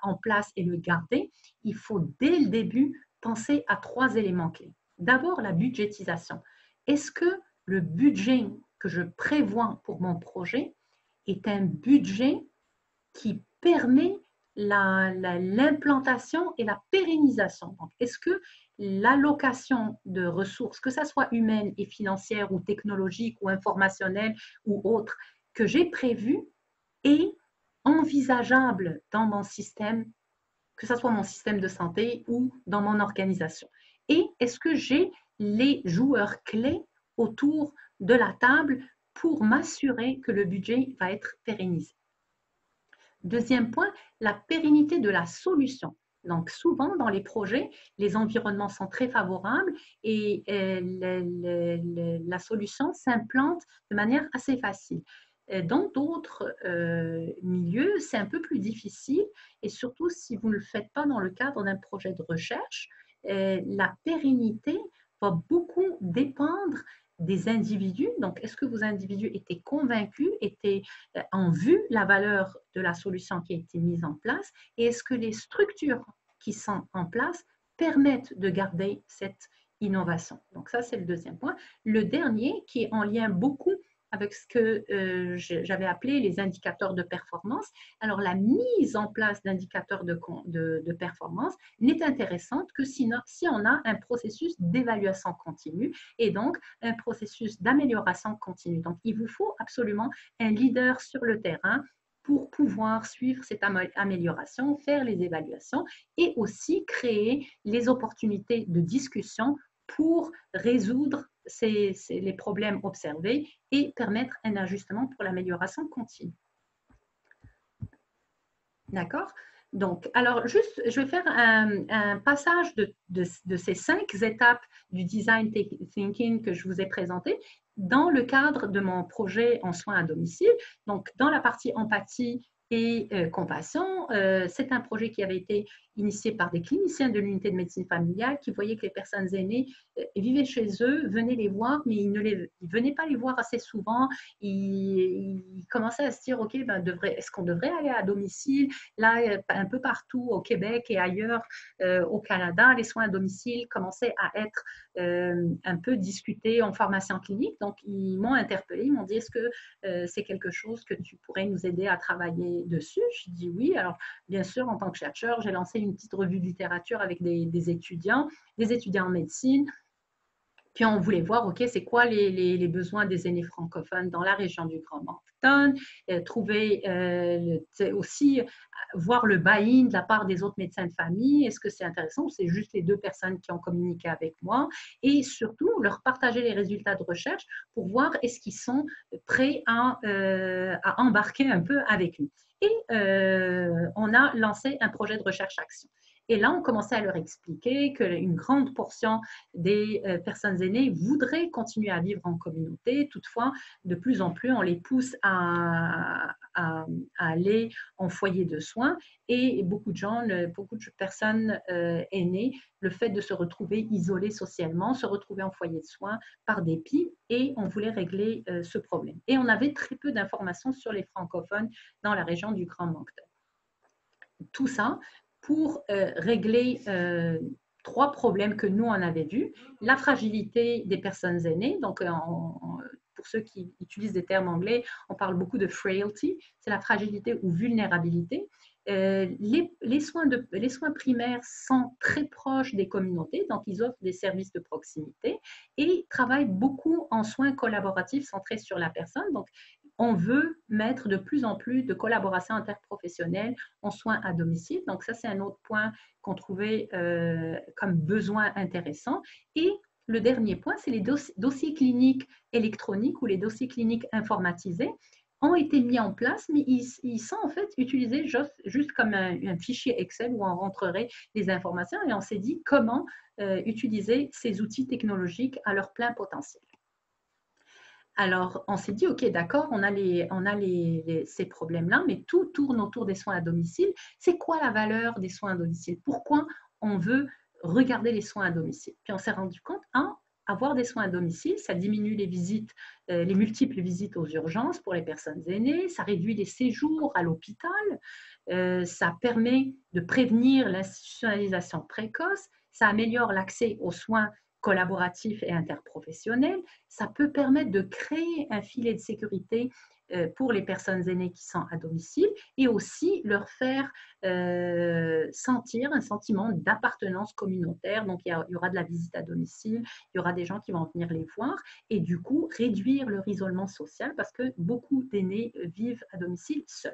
en place et le garder, il faut dès le début penser à 3 éléments clés. D'abord, la budgétisation. Est-ce que le budget que je prévois pour mon projet est un budget qui permet l'implantation et la pérennisation? Donc, est-ce que l'allocation de ressources, que ce soit humaines et financières ou technologiques ou informationnelles ou autres, que j'ai prévues, est envisageable dans mon système, que ce soit mon système de santé ou dans mon organisation? Et est-ce que j'ai les joueurs clés autour de la table pour m'assurer que le budget va être pérennisé? Deuxième point, la pérennité de la solution. Donc, souvent, dans les projets, les environnements sont très favorables et la solution s'implante de manière assez facile. Dans d'autres milieux, c'est un peu plus difficile et surtout si vous ne le faites pas dans le cadre d'un projet de recherche, la pérennité va beaucoup dépendre des individus. Donc, est-ce que vos individus étaient convaincus, étaient en vue la valeur de la solution qui a été mise en place et est-ce que les structures qui sont en place permettent de garder cette innovation? Donc, ça, c'est le deuxième point. Le dernier, qui est en lien beaucoup avec ce que j'avais appelé les indicateurs de performance. Alors, la mise en place d'indicateurs de performance n'est intéressante que si on a un processus d'évaluation continue et donc un processus d'amélioration continue. Donc, il vous faut absolument un leader sur le terrain pour pouvoir suivre cette amélioration, faire les évaluations et aussi créer les opportunités de discussion pour résoudre les problèmes observés et permettre un ajustement pour l'amélioration continue. D'accord? Donc, alors juste, je vais faire un passage de ces 5 étapes du design thinking que je vous ai présenté dans le cadre de mon projet en soins à domicile. Donc, dans la partie empathie et compassion, c'est un projet qui avait été initié par des cliniciens de l'unité de médecine familiale qui voyaient que les personnes aînées vivaient chez eux, venaient les voir, mais ils ne venaient pas les voir assez souvent. Ils commençaient à se dire, OK, ben, est-ce qu'on devrait aller à domicile? Là, un peu partout au Québec et ailleurs au Canada, les soins à domicile commençaient à être un peu discutés en formation clinique. Donc, ils m'ont interpellée, ils m'ont dit, est-ce que c'est quelque chose que tu pourrais nous aider à travailler dessus? Je dis oui. Alors, bien sûr, en tant que chercheur, j'ai lancé une petite revue de littérature avec des étudiants en médecine. Puis on voulait voir, OK, c'est quoi les besoins des aînés francophones dans la région du Grand Moncton, trouver aussi voir le buy-in de la part des autres médecins de famille. Est-ce que c'est intéressant ou c'est juste les 2 personnes qui ont communiqué avec moi? Et surtout, leur partager les résultats de recherche pour voir est-ce qu'ils sont prêts à embarquer un peu avec nous. Et on a lancé un projet de recherche-action. Et là, on commençait à leur expliquer qu'une grande portion des personnes aînées voudraient continuer à vivre en communauté. Toutefois, de plus en plus, on les pousse à aller en foyer de soins et beaucoup de personnes aînées, le fait de se retrouver isolées socialement, se retrouver en foyer de soins par dépit et on voulait régler ce problème. Et on avait très peu d'informations sur les francophones dans la région du Grand Moncton. Tout ça pour régler 3 problèmes que nous, on avait vus. La fragilité des personnes aînées. Donc, pour ceux qui utilisent des termes anglais, on parle beaucoup de frailty. C'est la fragilité ou vulnérabilité. Les soins primaires sont très proches des communautés, donc ils offrent des services de proximité et travaillent beaucoup en soins collaboratifs centrés sur la personne. Donc, on veut mettre de plus en plus de collaboration interprofessionnelle en soins à domicile. Donc, ça, c'est un autre point qu'on trouvait comme besoin intéressant. Et le dernier point, c'est les dossiers cliniques électroniques ou les dossiers cliniques informatisés ont été mis en place, mais ils sont en fait utilisés juste comme un fichier Excel où on rentrerait les informations et on s'est dit comment utiliser ces outils technologiques à leur plein potentiel. Alors, on s'est dit, OK, d'accord, ces problèmes-là, mais tout tourne autour des soins à domicile. C'est quoi la valeur des soins à domicile? Pourquoi on veut regarder les soins à domicile? Puis on s'est rendu compte, avoir des soins à domicile, ça diminue les visites, les multiples visites aux urgences pour les personnes aînées, ça réduit les séjours à l'hôpital, ça permet de prévenir l'institutionnalisation précoce, ça améliore l'accès aux soins collaboratifs et interprofessionnels, ça peut permettre de créer un filet de sécurité pour les personnes aînées qui sont à domicile et aussi leur faire sentir un sentiment d'appartenance communautaire. Donc, il y aura de la visite à domicile, il y aura des gens qui vont venir les voir et du coup, réduire leur isolement social parce que beaucoup d'aînés vivent à domicile seuls.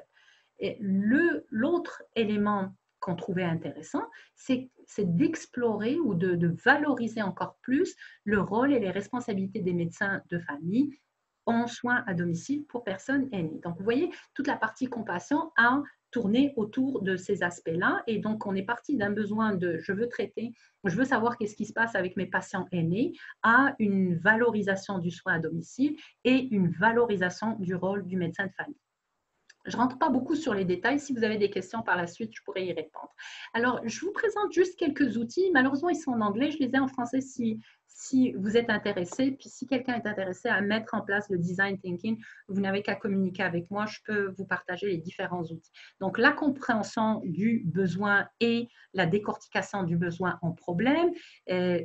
Et l'autre élément qu'on trouvait intéressant, c'est d'explorer ou de valoriser encore plus le rôle et les responsabilités des médecins de famille en soins à domicile pour personnes aînées. Donc, vous voyez, toute la partie compassion a tourné autour de ces aspects-là. Et donc, on est parti d'un besoin de je veux savoir qu'est-ce qui se passe avec mes patients aînés, à une valorisation du soin à domicile et une valorisation du rôle du médecin de famille. Je ne rentre pas beaucoup sur les détails. Si vous avez des questions par la suite, je pourrais y répondre. Alors, je vous présente juste quelques outils. Malheureusement, ils sont en anglais. Je les ai en français si vous êtes intéressé. Puis, si quelqu'un est intéressé à mettre en place le design thinking, vous n'avez qu'à communiquer avec moi. Je peux vous partager les différents outils. Donc, la compréhension du besoin et la décortication du besoin en problème.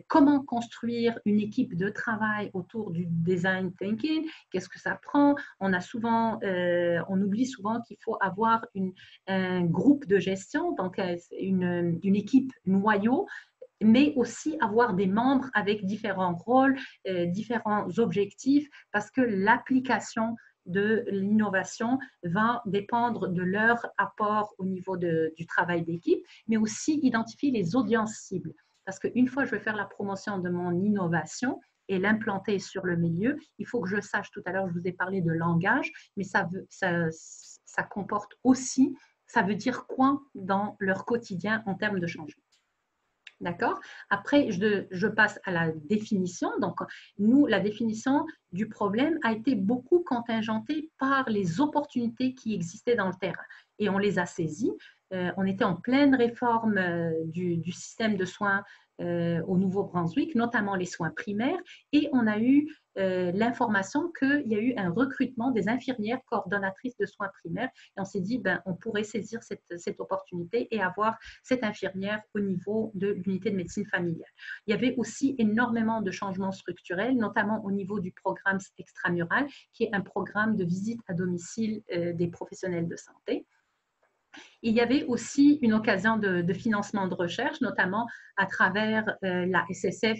Comment construire une équipe de travail autour du design thinking. Qu'est-ce que ça prend? On oublie souvent qu'il faut avoir un groupe de gestion, donc une équipe noyau, mais aussi avoir des membres avec différents rôles, différents objectifs, parce que l'application de l'innovation va dépendre de leur apport au niveau du travail d'équipe, mais aussi identifier les audiences cibles. Parce qu'une fois que je vais faire la promotion de mon innovation, et l'implanter sur le milieu, il faut que je sache, tout à l'heure je vous ai parlé de langage, mais ça comporte aussi, ça veut dire quoi dans leur quotidien en termes de changement. D'accord? Après, je passe à la définition. Donc, nous, la définition du problème a été beaucoup contingentée par les opportunités qui existaient dans le terrain. Et on les a saisies. On était en pleine réforme du système de soins au Nouveau-Brunswick, notamment les soins primaires, et on a eu l'information qu'il y a eu un recrutement des infirmières coordonnatrices de soins primaires, et on s'est dit, on pourrait saisir cette opportunité et avoir cette infirmière au niveau de l'unité de médecine familiale. Il y avait aussi énormément de changements structurels, notamment au niveau du programme extramural, qui est un programme de visite à domicile des professionnels de santé. Il y avait aussi une occasion de financement de recherche, notamment à travers la SSF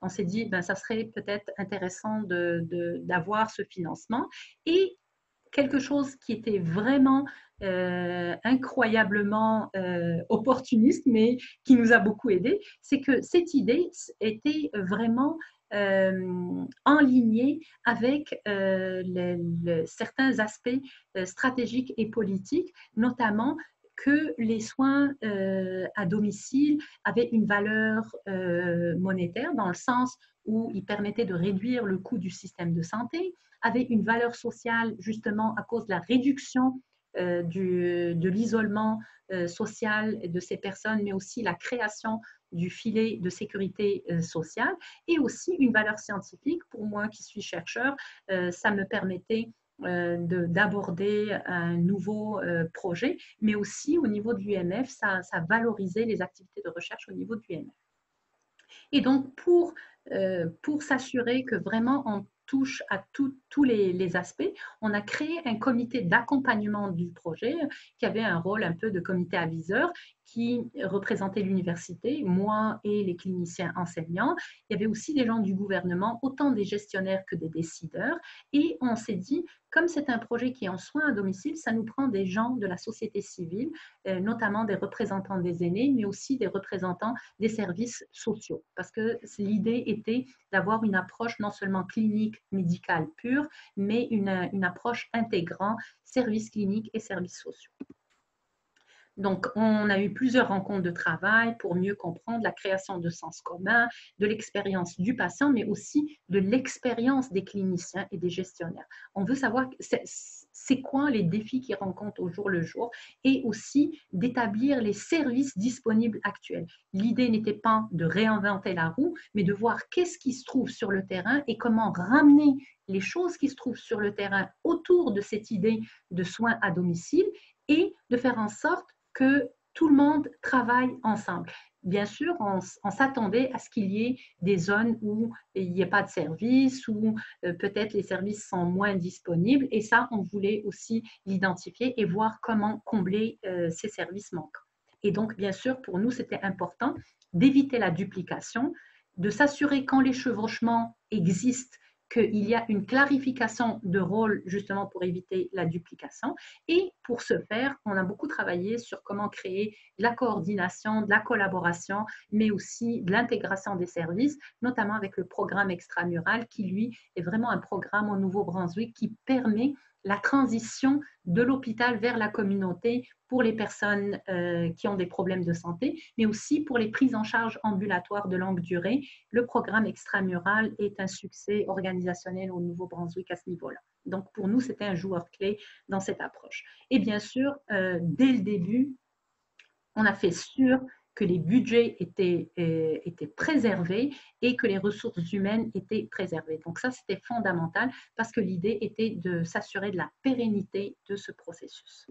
on s'est dit, ça serait peut-être intéressant d'avoir ce financement. Et quelque chose qui était vraiment incroyablement opportuniste, mais qui nous a beaucoup aidé, c'est que cette idée était vraiment enlignée avec certains aspects stratégiques et politiques, notamment que les soins à domicile avaient une valeur monétaire dans le sens où ils permettaient de réduire le coût du système de santé, avaient une valeur sociale justement à cause de la réduction de l'isolement social de ces personnes, mais aussi la création du filet de sécurité sociale et aussi une valeur scientifique. Pour moi qui suis chercheur, ça me permettait d'aborder un nouveau projet, mais aussi au niveau de l'UMF, ça valorisait les activités de recherche au niveau de l'UMF. Et donc, pour s'assurer que vraiment on touche à tous les aspects, on a créé un comité d'accompagnement du projet qui avait un rôle un peu de comité aviseur qui représentait l'université, moi et les cliniciens enseignants. Il y avait aussi des gens du gouvernement, autant des gestionnaires que des décideurs. Et on s'est dit, comme c'est un projet qui est en soins à domicile, ça nous prend des gens de la société civile, notamment des représentants des aînés, mais aussi des représentants des services sociaux. Parce que l'idée était d'avoir une approche non seulement clinique, médicale pure, mais une approche intégrant services cliniques et services sociaux. Donc, on a eu plusieurs rencontres de travail pour mieux comprendre la création de sens commun, de l'expérience du patient, mais aussi de l'expérience des cliniciens et des gestionnaires. On veut savoir c'est quoi les défis qu'ils rencontrent au jour le jour et aussi d'établir les services disponibles actuels. L'idée n'était pas de réinventer la roue, mais de voir qu'est-ce qui se trouve sur le terrain et comment ramener les choses qui se trouvent sur le terrain autour de cette idée de soins à domicile et de faire en sorte que tout le monde travaille ensemble. Bien sûr, on s'attendait à ce qu'il y ait des zones où il n'y ait pas de service, où peut-être les services sont moins disponibles. Et ça, on voulait aussi l'identifier et voir comment combler ces services manquants. Et donc, bien sûr, pour nous, c'était important d'éviter la duplication, de s'assurer quand les chevauchements existent, qu'il y a une clarification de rôle justement pour éviter la duplication. Et pour ce faire, on a beaucoup travaillé sur comment créer de la coordination, de la collaboration, mais aussi de l'intégration des services, notamment avec le programme extramural qui, lui, est vraiment un programme au Nouveau-Brunswick qui permet la transition de l'hôpital vers la communauté pour les personnes qui ont des problèmes de santé, mais aussi pour les prises en charge ambulatoires de longue durée. Le programme extramural est un succès organisationnel au Nouveau-Brunswick à ce niveau-là. Donc, pour nous, c'était un joueur clé dans cette approche. Et bien sûr, dès le début, on a fait sûr que les budgets étaient préservés et que les ressources humaines étaient préservées. Donc ça, c'était fondamental parce que l'idée était de s'assurer de la pérennité de ce processus.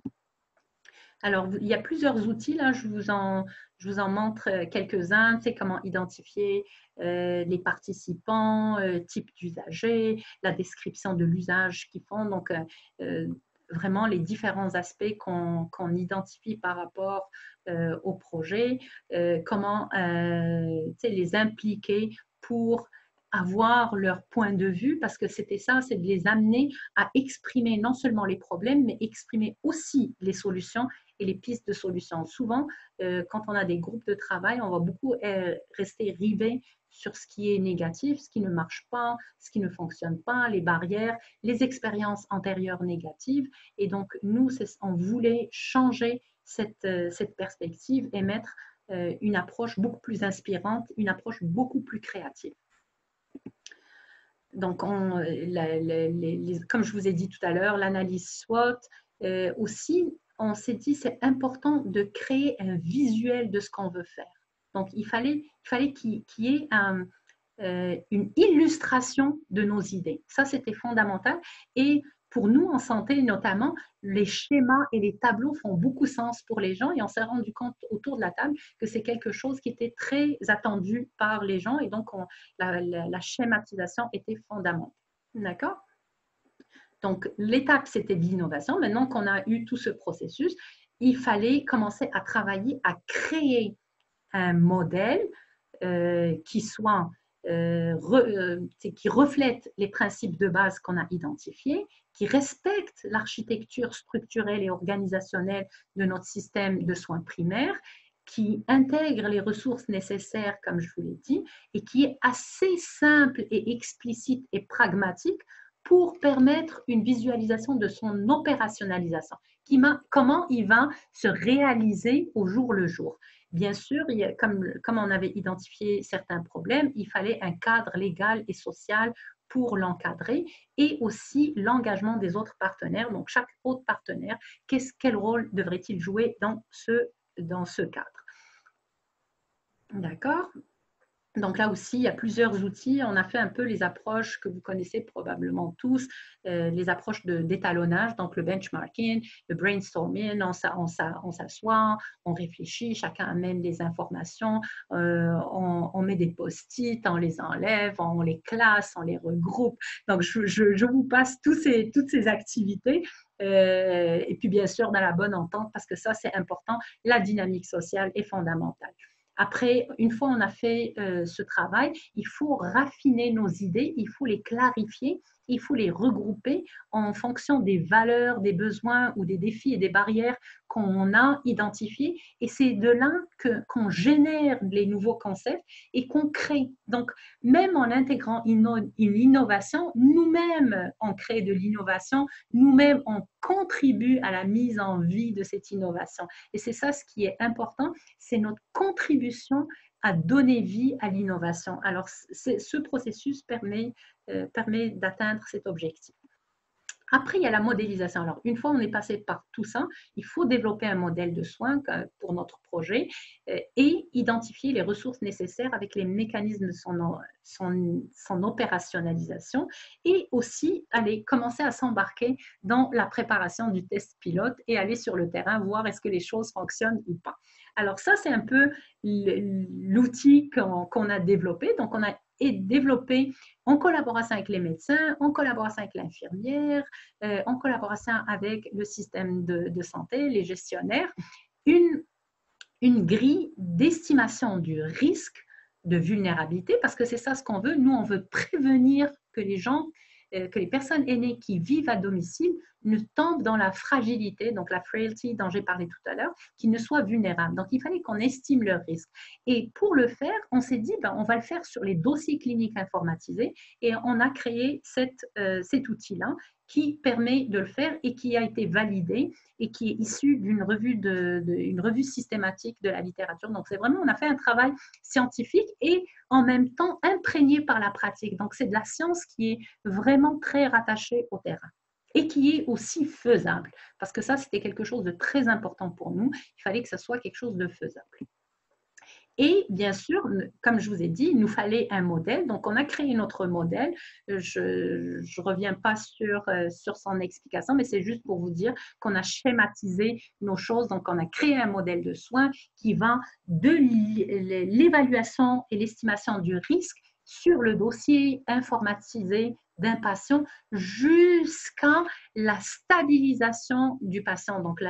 Alors, il y a plusieurs outils, là, je vous en montre quelques-uns, tu sais, comment identifier les participants, type d'usager, la description de l'usage qu'ils font, donc vraiment les différents aspects qu'on identifie par rapport au projet, comment les impliquer pour avoir leur point de vue, parce que c'était ça, c'est de les amener à exprimer non seulement les problèmes, mais exprimer aussi les solutions et les pistes de solutions. Souvent, quand on a des groupes de travail, on va beaucoup rester rivé sur ce qui est négatif, ce qui ne marche pas, ce qui ne fonctionne pas, les barrières, les expériences antérieures négatives. Et donc, nous, on voulait changer cette perspective et mettre une approche beaucoup plus inspirante, une approche beaucoup plus créative. Donc, comme je vous ai dit tout à l'heure, l'analyse SWOT, aussi, on s'est dit c'est important de créer un visuel de ce qu'on veut faire. Donc, il fallait qu'il y ait une illustration de nos idées. Ça, c'était fondamental. Et pour nous, en santé notamment, les schémas et les tableaux font beaucoup sens pour les gens et on s'est rendu compte autour de la table que c'est quelque chose qui était très attendu par les gens et donc la schématisation était fondamentale. D'accord? Donc, l'étape, c'était de l'innovation. Maintenant qu'on a eu tout ce processus, il fallait commencer à travailler, à créer un modèle qui soit qui reflète les principes de base qu'on a identifiés, qui respecte l'architecture structurelle et organisationnelle de notre système de soins primaires, qui intègre les ressources nécessaires, comme je vous l'ai dit, et qui est assez simple et explicite et pragmatique pour permettre une visualisation de son opérationnalisation, comment il va se réaliser au jour le jour. Bien sûr, comme on avait identifié certains problèmes, il fallait un cadre légal et social pour l'encadrer et aussi l'engagement des autres partenaires. Donc, chaque autre partenaire, quel rôle devrait-il jouer dans ce cadre? D'accord? Donc là aussi, il y a plusieurs outils. On a fait un peu les approches que vous connaissez probablement tous, les approches d'étalonnage, donc le benchmarking, le brainstorming, on s'assoit, on réfléchit, chacun amène des informations, on met des post-it, on les enlève, on les classe, on les regroupe. Donc, je vous passe toutes ces activités. Et puis, bien sûr, dans la bonne entente, parce que ça, c'est important, la dynamique sociale est fondamentale. Après, une fois on a fait ce travail, il faut raffiner nos idées, il faut les clarifier il faut les regrouper en fonction des valeurs, des besoins ou des défis et des barrières qu'on a identifiés. Et c'est de là qu'on génère les nouveaux concepts et qu'on crée. Donc, même en intégrant une innovation, nous-mêmes, on crée de l'innovation, nous-mêmes, on contribue à la mise en vie de cette innovation. Et c'est ça ce qui est important, c'est notre contribution à donner vie à l'innovation. Alors, ce processus permet d'atteindre cet objectif. Après, il y a la modélisation. Alors, une fois on est passé par tout ça, il faut développer un modèle de soins pour notre projet et identifier les ressources nécessaires avec les mécanismes de son opérationnalisation et aussi aller commencer à s'embarquer dans la préparation du test pilote et aller sur le terrain voir est-ce que les choses fonctionnent ou pas. Alors ça, c'est un peu l'outil qu'on a développé. Donc, on a développé en collaboration avec les médecins, en collaboration avec l'infirmière, en collaboration avec le système de santé, les gestionnaires, une grille d'estimation du risque de vulnérabilité, parce que c'est ça ce qu'on veut. Nous, on veut prévenir que que les personnes aînées qui vivent à domicile ne tombent dans la fragilité, donc la frailty dont j'ai parlé tout à l'heure, qui ne soient vulnérables. Donc, il fallait qu'on estime leur risque. Et pour le faire, on s'est dit, on va le faire sur les dossiers cliniques informatisés et on a créé cet outil-là qui permet de le faire et qui a été validé et qui est issu d'une revue systématique de la littérature. Donc, c'est vraiment, on a fait un travail scientifique et en même temps imprégné par la pratique. Donc, c'est de la science qui est vraiment très rattachée au terrain et qui est aussi faisable. Parce que ça, c'était quelque chose de très important pour nous. Il fallait que ça soit quelque chose de faisable. Et bien sûr, comme je vous ai dit, il nous fallait un modèle. Donc, on a créé notre modèle. Je ne reviens pas sur son explication, mais c'est juste pour vous dire qu'on a schématisé nos choses. Donc, on a créé un modèle de soins qui va de l'évaluation et l'estimation du risque sur le dossier informatisé d'un patient jusqu'à la stabilisation du patient. Donc,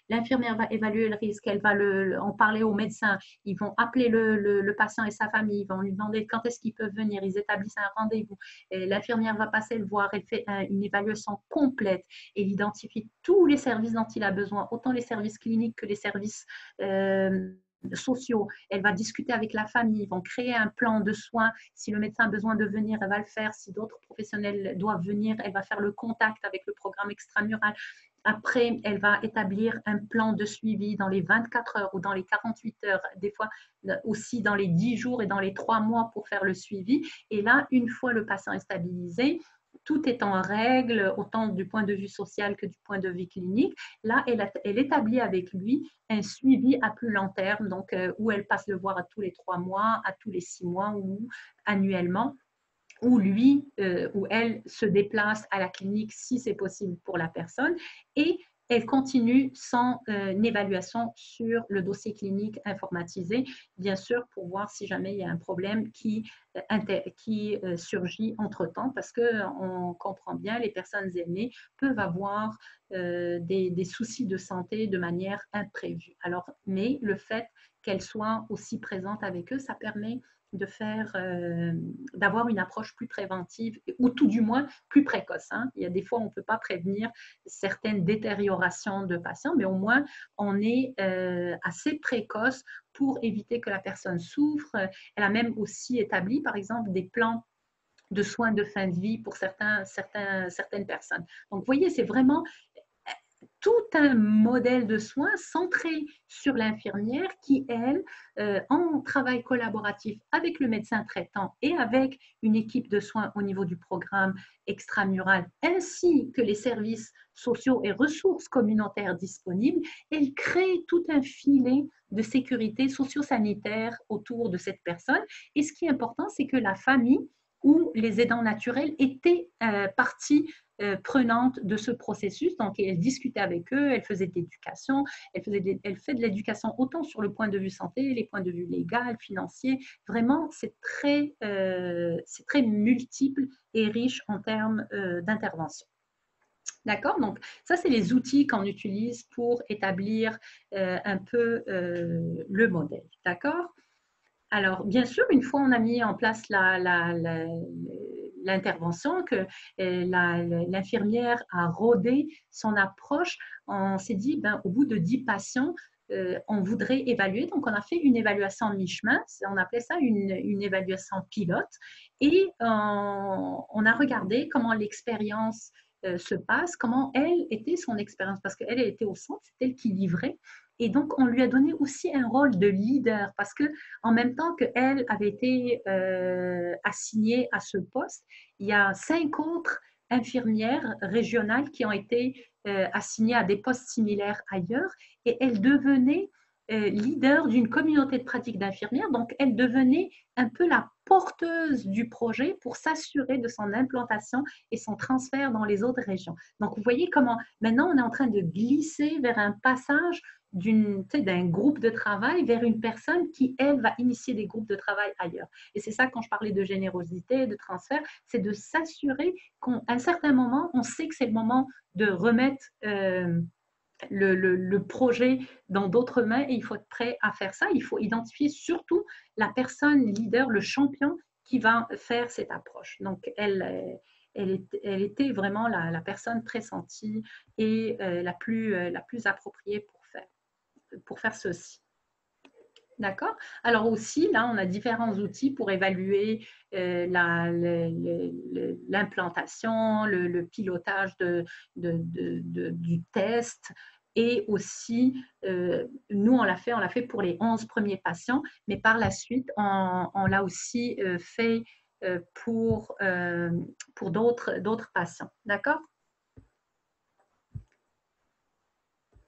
l'infirmière va évaluer le risque, elle va en parler au médecin, ils vont appeler le patient et sa famille, ils vont lui demander quand est-ce qu'ils peuvent venir, ils établissent un rendez-vous. L'infirmière va passer le voir, elle fait une évaluation complète, elle identifie tous les services dont il a besoin, autant les services cliniques que les services sociaux. Elle va discuter avec la famille, ils vont créer un plan de soins. Si le médecin a besoin de venir, elle va le faire. Si d'autres professionnels doivent venir, elle va faire le contact avec le programme extramural. Après, elle va établir un plan de suivi dans les 24 heures ou dans les 48 heures, des fois aussi dans les 10 jours et dans les 3 mois pour faire le suivi. Et là, une fois le patient est stabilisé, tout est en règle, autant du point de vue social que du point de vue clinique. Là, elle établit avec lui un suivi à plus long terme, donc où elle passe le voir à tous les 3 mois, à tous les 6 mois ou annuellement, où lui ou elle se déplace à la clinique si c'est possible pour la personne et elle continue son évaluation sur le dossier clinique informatisé, bien sûr, pour voir si jamais il y a un problème qui surgit entre-temps, parce qu'on comprend bien, les personnes aînées peuvent avoir des soucis de santé de manière imprévue. Alors, mais le fait qu'elles soient aussi présentes avec eux, ça permet d'avoir une approche plus préventive ou tout du moins plus précoce. Il y a des fois, on ne peut pas prévenir certaines détériorations de patients, mais au moins, on est assez précoce pour éviter que la personne souffre. Elle a même aussi établi, par exemple, des plans de soins de fin de vie pour certaines personnes. Donc, vous voyez, c'est vraiment tout un modèle de soins centré sur l'infirmière qui, elle, en travail collaboratif avec le médecin traitant et avec une équipe de soins au niveau du programme extramural, ainsi que les services sociaux et ressources communautaires disponibles, elle crée tout un filet de sécurité socio-sanitaire autour de cette personne. Et ce qui est important, c'est que la famille ou les aidants naturels étaient partie prenante de ce processus. Donc, elle discutait avec eux, elle faisait de l'éducation, elle fait de l'éducation autant sur le point de vue santé, les points de vue légal, financier. Vraiment, c'est très multiple et riche en termes d'intervention. D'accord? Donc, ça, c'est les outils qu'on utilise pour établir un peu le modèle. D'accord? Alors, bien sûr, une fois on a mis en place l'intervention, que l'infirmière a rodé son approche. On s'est dit, ben, au bout de 10 patients, on voudrait évaluer. Donc, on a fait une évaluation mi-chemin. On appelait ça une évaluation pilote. Et on a regardé comment l'expérience se passe, comment elle était son expérience, parce qu'elle était au centre, c'est elle qui livrait. Et donc, on lui a donné aussi un rôle de leader, parce que en même temps qu'elle avait été assignée à ce poste, il y a 5 autres infirmières régionales qui ont été assignées à des postes similaires ailleurs, et elle devenait leader d'une communauté de pratique d'infirmières. Donc, elle devenait un peu la porteuse du projet pour s'assurer de son implantation et son transfert dans les autres régions. Donc, vous voyez comment maintenant on est en train de glisser vers un passage d'un groupe de travail vers une personne qui, elle, va initier des groupes de travail ailleurs. Et c'est ça, quand je parlais de générosité, de transfert, c'est de s'assurer qu'à un certain moment, on sait que c'est le moment de remettre le projet dans d'autres mains, et il faut être prêt à faire ça. Il faut identifier surtout la personne leader, le champion qui va faire cette approche. Donc, elle était vraiment la personne pressentie et la plus appropriée pour faire ceci. D'accord. Alors aussi, là, on a différents outils pour évaluer l'implantation, le pilotage du test. Et aussi, nous, on l'a fait pour les 11 premiers patients, mais par la suite, on l'a aussi fait pour d'autres patients. D'accord?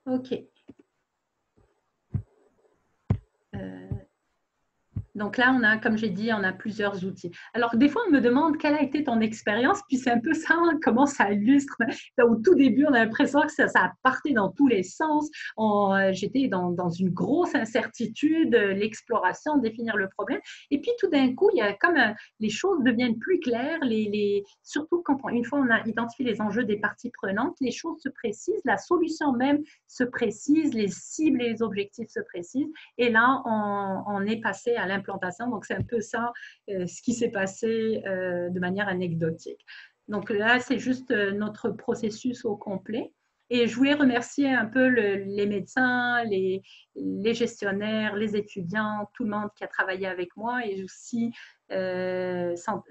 OK. Donc là, comme j'ai dit, on a plusieurs outils. Alors, des fois, on me demande quelle a été ton expérience, puis c'est un peu ça, comment ça illustre. Au tout début, on a l'impression que ça partait dans tous les sens. J'étais dans une grosse incertitude, l'exploration, définir le problème. Et puis, tout d'un coup, il y a comme les choses deviennent plus claires, surtout une fois on a identifié les enjeux des parties prenantes, les choses se précisent, la solution même se précise, les cibles et les objectifs se précisent. Et là, on est passé à l'implantation. Donc, c'est un peu ça, ce qui s'est passé de manière anecdotique. Donc là, c'est juste notre processus au complet. Et je voulais remercier un peu les médecins, les gestionnaires, les étudiants, tout le monde qui a travaillé avec moi, et aussi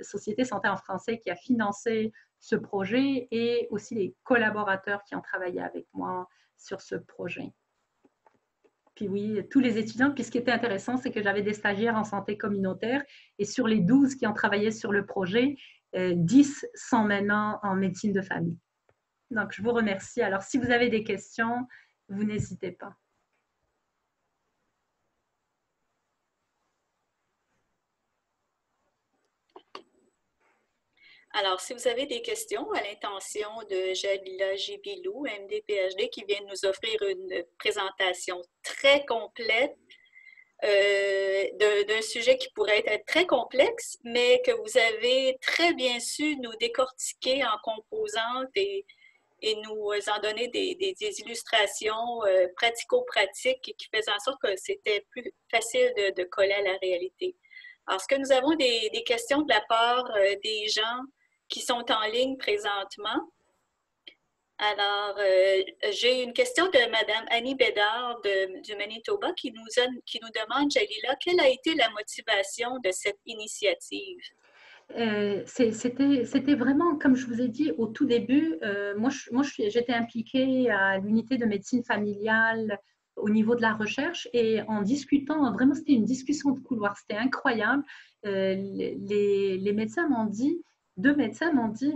Société Santé en français qui a financé ce projet, et aussi les collaborateurs qui ont travaillé avec moi sur ce projet. Puis oui, tous les étudiants, puis ce qui était intéressant, c'est que j'avais des stagiaires en santé communautaire, et sur les 12 qui ont travaillé sur le projet, 10 sont maintenant en médecine de famille. Donc, je vous remercie. Alors, si vous avez des questions, vous n'hésitez pas. Alors, si vous avez des questions à l'intention de Jalila Gibilou, MD-PhD, qui vient de nous offrir une présentation très complète d'un sujet qui pourrait être très complexe, mais que vous avez très bien su nous décortiquer en composantes et nous en donner des illustrations pratico-pratiques qui faisaient en sorte que c'était plus facile de coller à la réalité. Alors, est-ce que nous avons des questions de la part des gens qui sont en ligne présentement? Alors, j'ai une question de Mme Annie Bédard du Manitoba qui nous demande, Jalila, quelle a été la motivation de cette initiative? C'était vraiment, comme je vous ai dit au tout début, j'étais impliquée à l'unité de médecine familiale au niveau de la recherche, et en discutant, vraiment c'était une discussion de couloir, c'était incroyable. Les médecins m'ont dit, 2 médecins m'ont dit,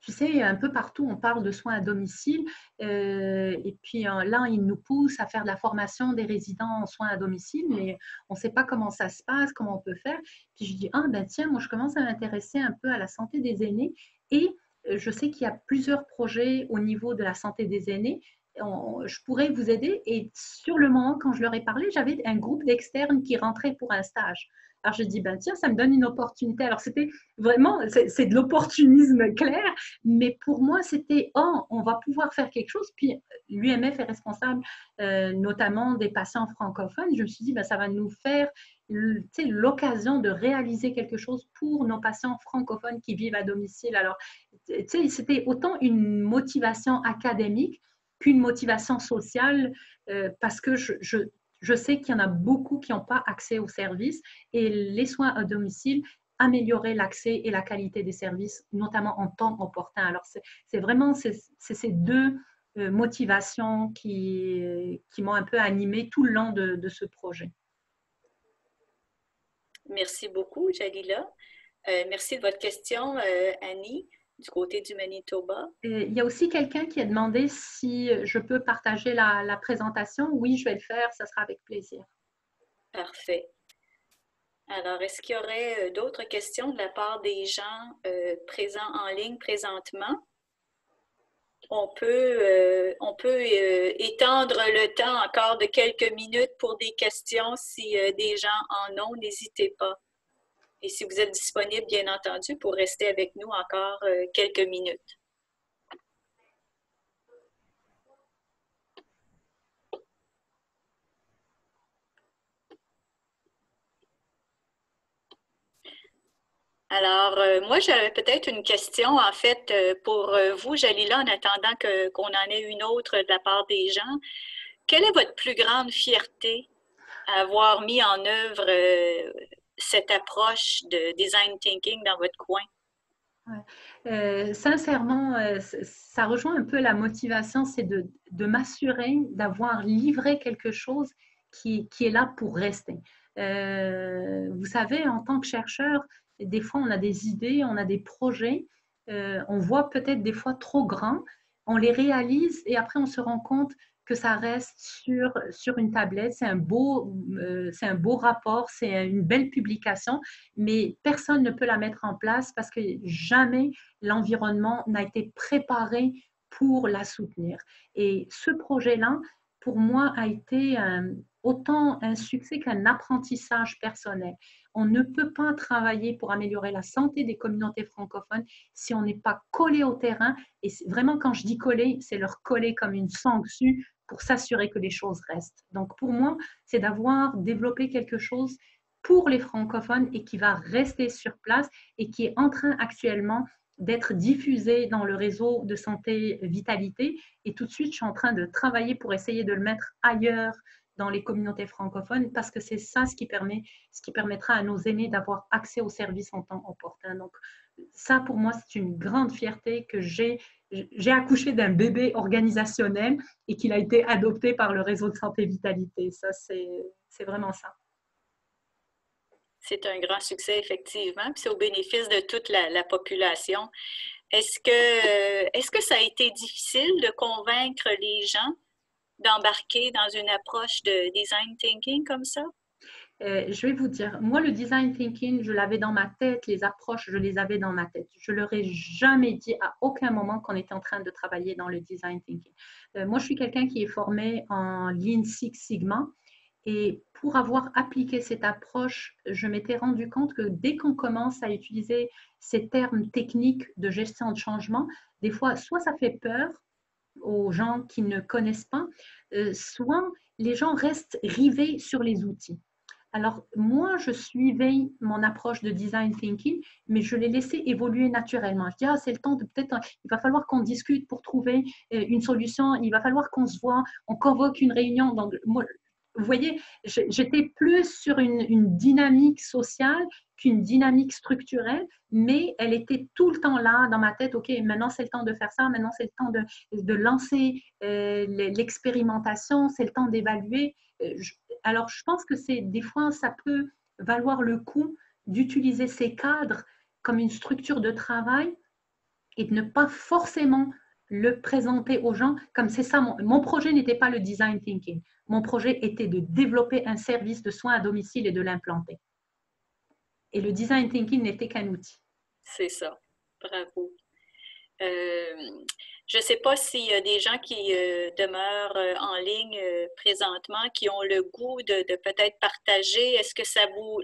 tu sais, un peu partout, on parle de soins à domicile, et puis là, ils nous poussent à faire de la formation des résidents en soins à domicile, mais on ne sait pas comment ça se passe, comment on peut faire. Puis je dis, ah ben tiens, moi je commence à m'intéresser un peu à la santé des aînés, et je sais qu'il y a plusieurs projets au niveau de la santé des aînés, je pourrais vous aider. Et sur le moment, quand je leur ai parlé, j'avais un groupe d'externes qui rentraient pour un stage. Alors, je dis, ben, tiens, ça me donne une opportunité. Alors, c'était vraiment, c'est de l'opportunisme clair, mais pour moi, c'était, oh, on va pouvoir faire quelque chose. Puis, l'UMF est responsable notamment des patients francophones. Je me suis dit, ben, ça va nous faire l'occasion de réaliser quelque chose pour nos patients francophones qui vivent à domicile. Alors, c'était autant une motivation académique qu'une motivation sociale parce que je sais qu'il y en a beaucoup qui n'ont pas accès aux services et les soins à domicile améliorer l'accès et la qualité des services, notamment en temps opportun. Alors, c'est vraiment ces deux motivations qui m'ont un peu animée tout le long de ce projet. Merci beaucoup, Jalila. Merci de votre question, Annie, du côté du Manitoba. Il y a aussi quelqu'un qui a demandé si je peux partager la présentation. Oui, je vais le faire, ça sera avec plaisir. Parfait. Alors, est-ce qu'il y aurait d'autres questions de la part des gens présents en ligne présentement? On peut étendre le temps encore de quelques minutes pour des questions si des gens en ont, n'hésitez pas. Et si vous êtes disponible, bien entendu, pour rester avec nous encore quelques minutes. Alors, moi, j'avais peut-être une question, en fait, pour vous, Jalila, en attendant qu'on en ait une autre de la part des gens. Quelle est votre plus grande fierté à avoir mis en œuvre cette approche de design thinking dans votre coin? Sincèrement, ça rejoint un peu la motivation, c'est de m'assurer d'avoir livré quelque chose qui est là pour rester. Vous savez, en tant que chercheur, des fois, on a des idées, on a des projets, on voit peut-être des fois trop grand, on les réalise et après, on se rend compte que ça reste sur une tablette. C'est un beau rapport, c'est une belle publication, mais personne ne peut la mettre en place parce que jamais l'environnement n'a été préparé pour la soutenir. Et ce projet-là, pour moi, a été autant un succès qu'un apprentissage personnel. On ne peut pas travailler pour améliorer la santé des communautés francophones si on n'est pas collé au terrain. Et vraiment, quand je dis coller, c'est leur coller comme une sangsue pour s'assurer que les choses restent. Donc, pour moi, c'est d'avoir développé quelque chose pour les francophones et qui va rester sur place et qui est en train actuellement d'être diffusé dans le réseau de santé Vitalité. Et tout de suite, je suis en train de travailler pour essayer de le mettre ailleurs dans les communautés francophones parce que c'est ça ce qui permettra à nos aînés d'avoir accès aux services en temps opportun. Donc, ça, pour moi, c'est une grande fierté que j'ai accouché d'un bébé organisationnel et qu'il a été adopté par le réseau de santé Vitalité. Ça, c'est vraiment ça. C'est un grand succès, effectivement, puis c'est au bénéfice de toute la population. Est-ce que ça a été difficile de convaincre les gens d'embarquer dans une approche de design thinking comme ça? Je vais vous dire, moi, le design thinking, je l'avais dans ma tête, les approches, je les avais dans ma tête. Je leur ai jamais dit à aucun moment qu'on était en train de travailler dans le design thinking. Moi, je suis quelqu'un qui est formé en Lean Six Sigma. Et pour avoir appliqué cette approche, je m'étais rendu compte que dès qu'on commence à utiliser ces termes techniques de gestion de changement, des fois, soit ça fait peur aux gens qui ne connaissent pas, soit les gens restent rivés sur les outils. Alors, moi, je suivais mon approche de design thinking, mais je l'ai laissé évoluer naturellement. Je dis, ah, c'est le temps de peut-être, il va falloir qu'on discute pour trouver une solution, il va falloir qu'on se voit, on convoque une réunion. Donc, moi, vous voyez, j'étais plus sur une dynamique sociale qu'une dynamique structurelle, mais elle était tout le temps là dans ma tête. OK, maintenant c'est le temps de faire ça, maintenant c'est le temps de lancer l'expérimentation, c'est le temps d'évaluer. Alors, je pense que c'est des fois, ça peut valoir le coup d'utiliser ces cadres comme une structure de travail et de ne pas forcément le présenter aux gens comme c'est ça. Mon projet n'était pas le design thinking. Mon projet était de développer un service de soins à domicile et de l'implanter. Et le design thinking n'était qu'un outil. C'est ça. Bravo. Je ne sais pas s'il y a des gens qui demeurent en ligne présentement, qui ont le goût de peut-être partager. Est-ce que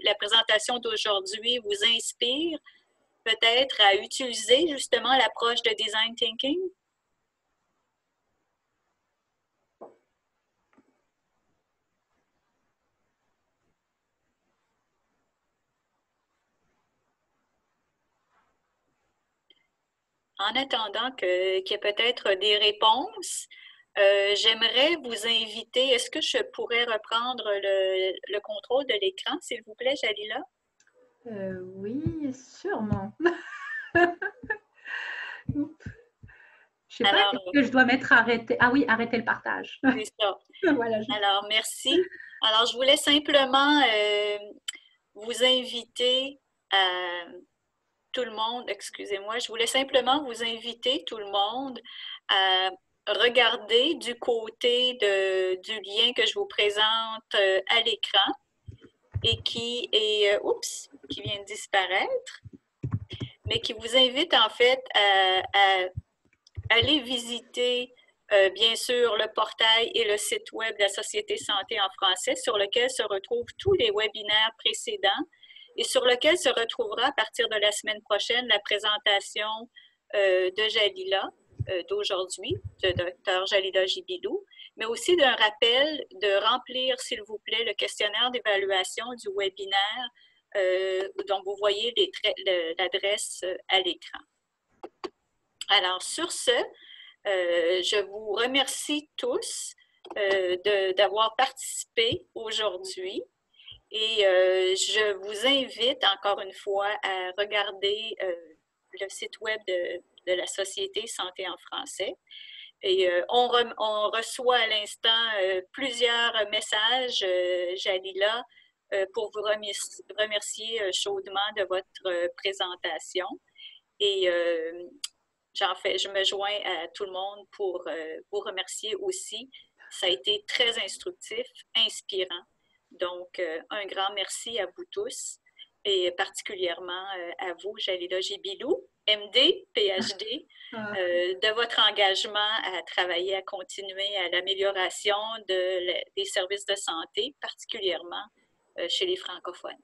la présentation d'aujourd'hui vous inspire peut-être à utiliser justement l'approche de design thinking? En attendant qu'il y ait peut-être des réponses, j'aimerais vous inviter, est-ce que je pourrais reprendre le contrôle de l'écran, s'il vous plaît, Jalila? Oui, sûrement. Je ne sais pas, Alors, est-ce que je dois mettre arrêter? Ah oui, arrêter le partage. c'est ça. Voilà, Alors, merci. Alors, je voulais simplement vous inviter à tout le monde, excusez-moi, je voulais simplement vous inviter tout le monde à regarder du côté du lien que je vous présente à l'écran et qui est, oups, qui vient de disparaître, mais qui vous invite en fait à aller visiter bien sûr le portail et le site web de la Société Santé en français sur lequel se retrouvent tous les webinaires précédents et sur lequel se retrouvera à partir de la semaine prochaine la présentation de Jalila d'aujourd'hui, de Dr. Jalila Jibilou, mais aussi d'un rappel de remplir, s'il vous plaît, le questionnaire d'évaluation du webinaire dont vous voyez l'adresse à l'écran. Alors, sur ce, je vous remercie tous d'avoir participé aujourd'hui et je vous invite encore une fois à regarder le site web de la Société Santé en français. Et on reçoit à l'instant plusieurs messages, Jalila, pour vous remercier chaudement de votre présentation. Et je me joins à tout le monde pour vous remercier aussi. Ça a été très instructif, inspirant. Donc, un grand merci à vous tous et particulièrement à vous, Jalila Jibilou, MD, PhD, de votre engagement à travailler, à continuer à l'amélioration des services de santé, particulièrement chez les francophones.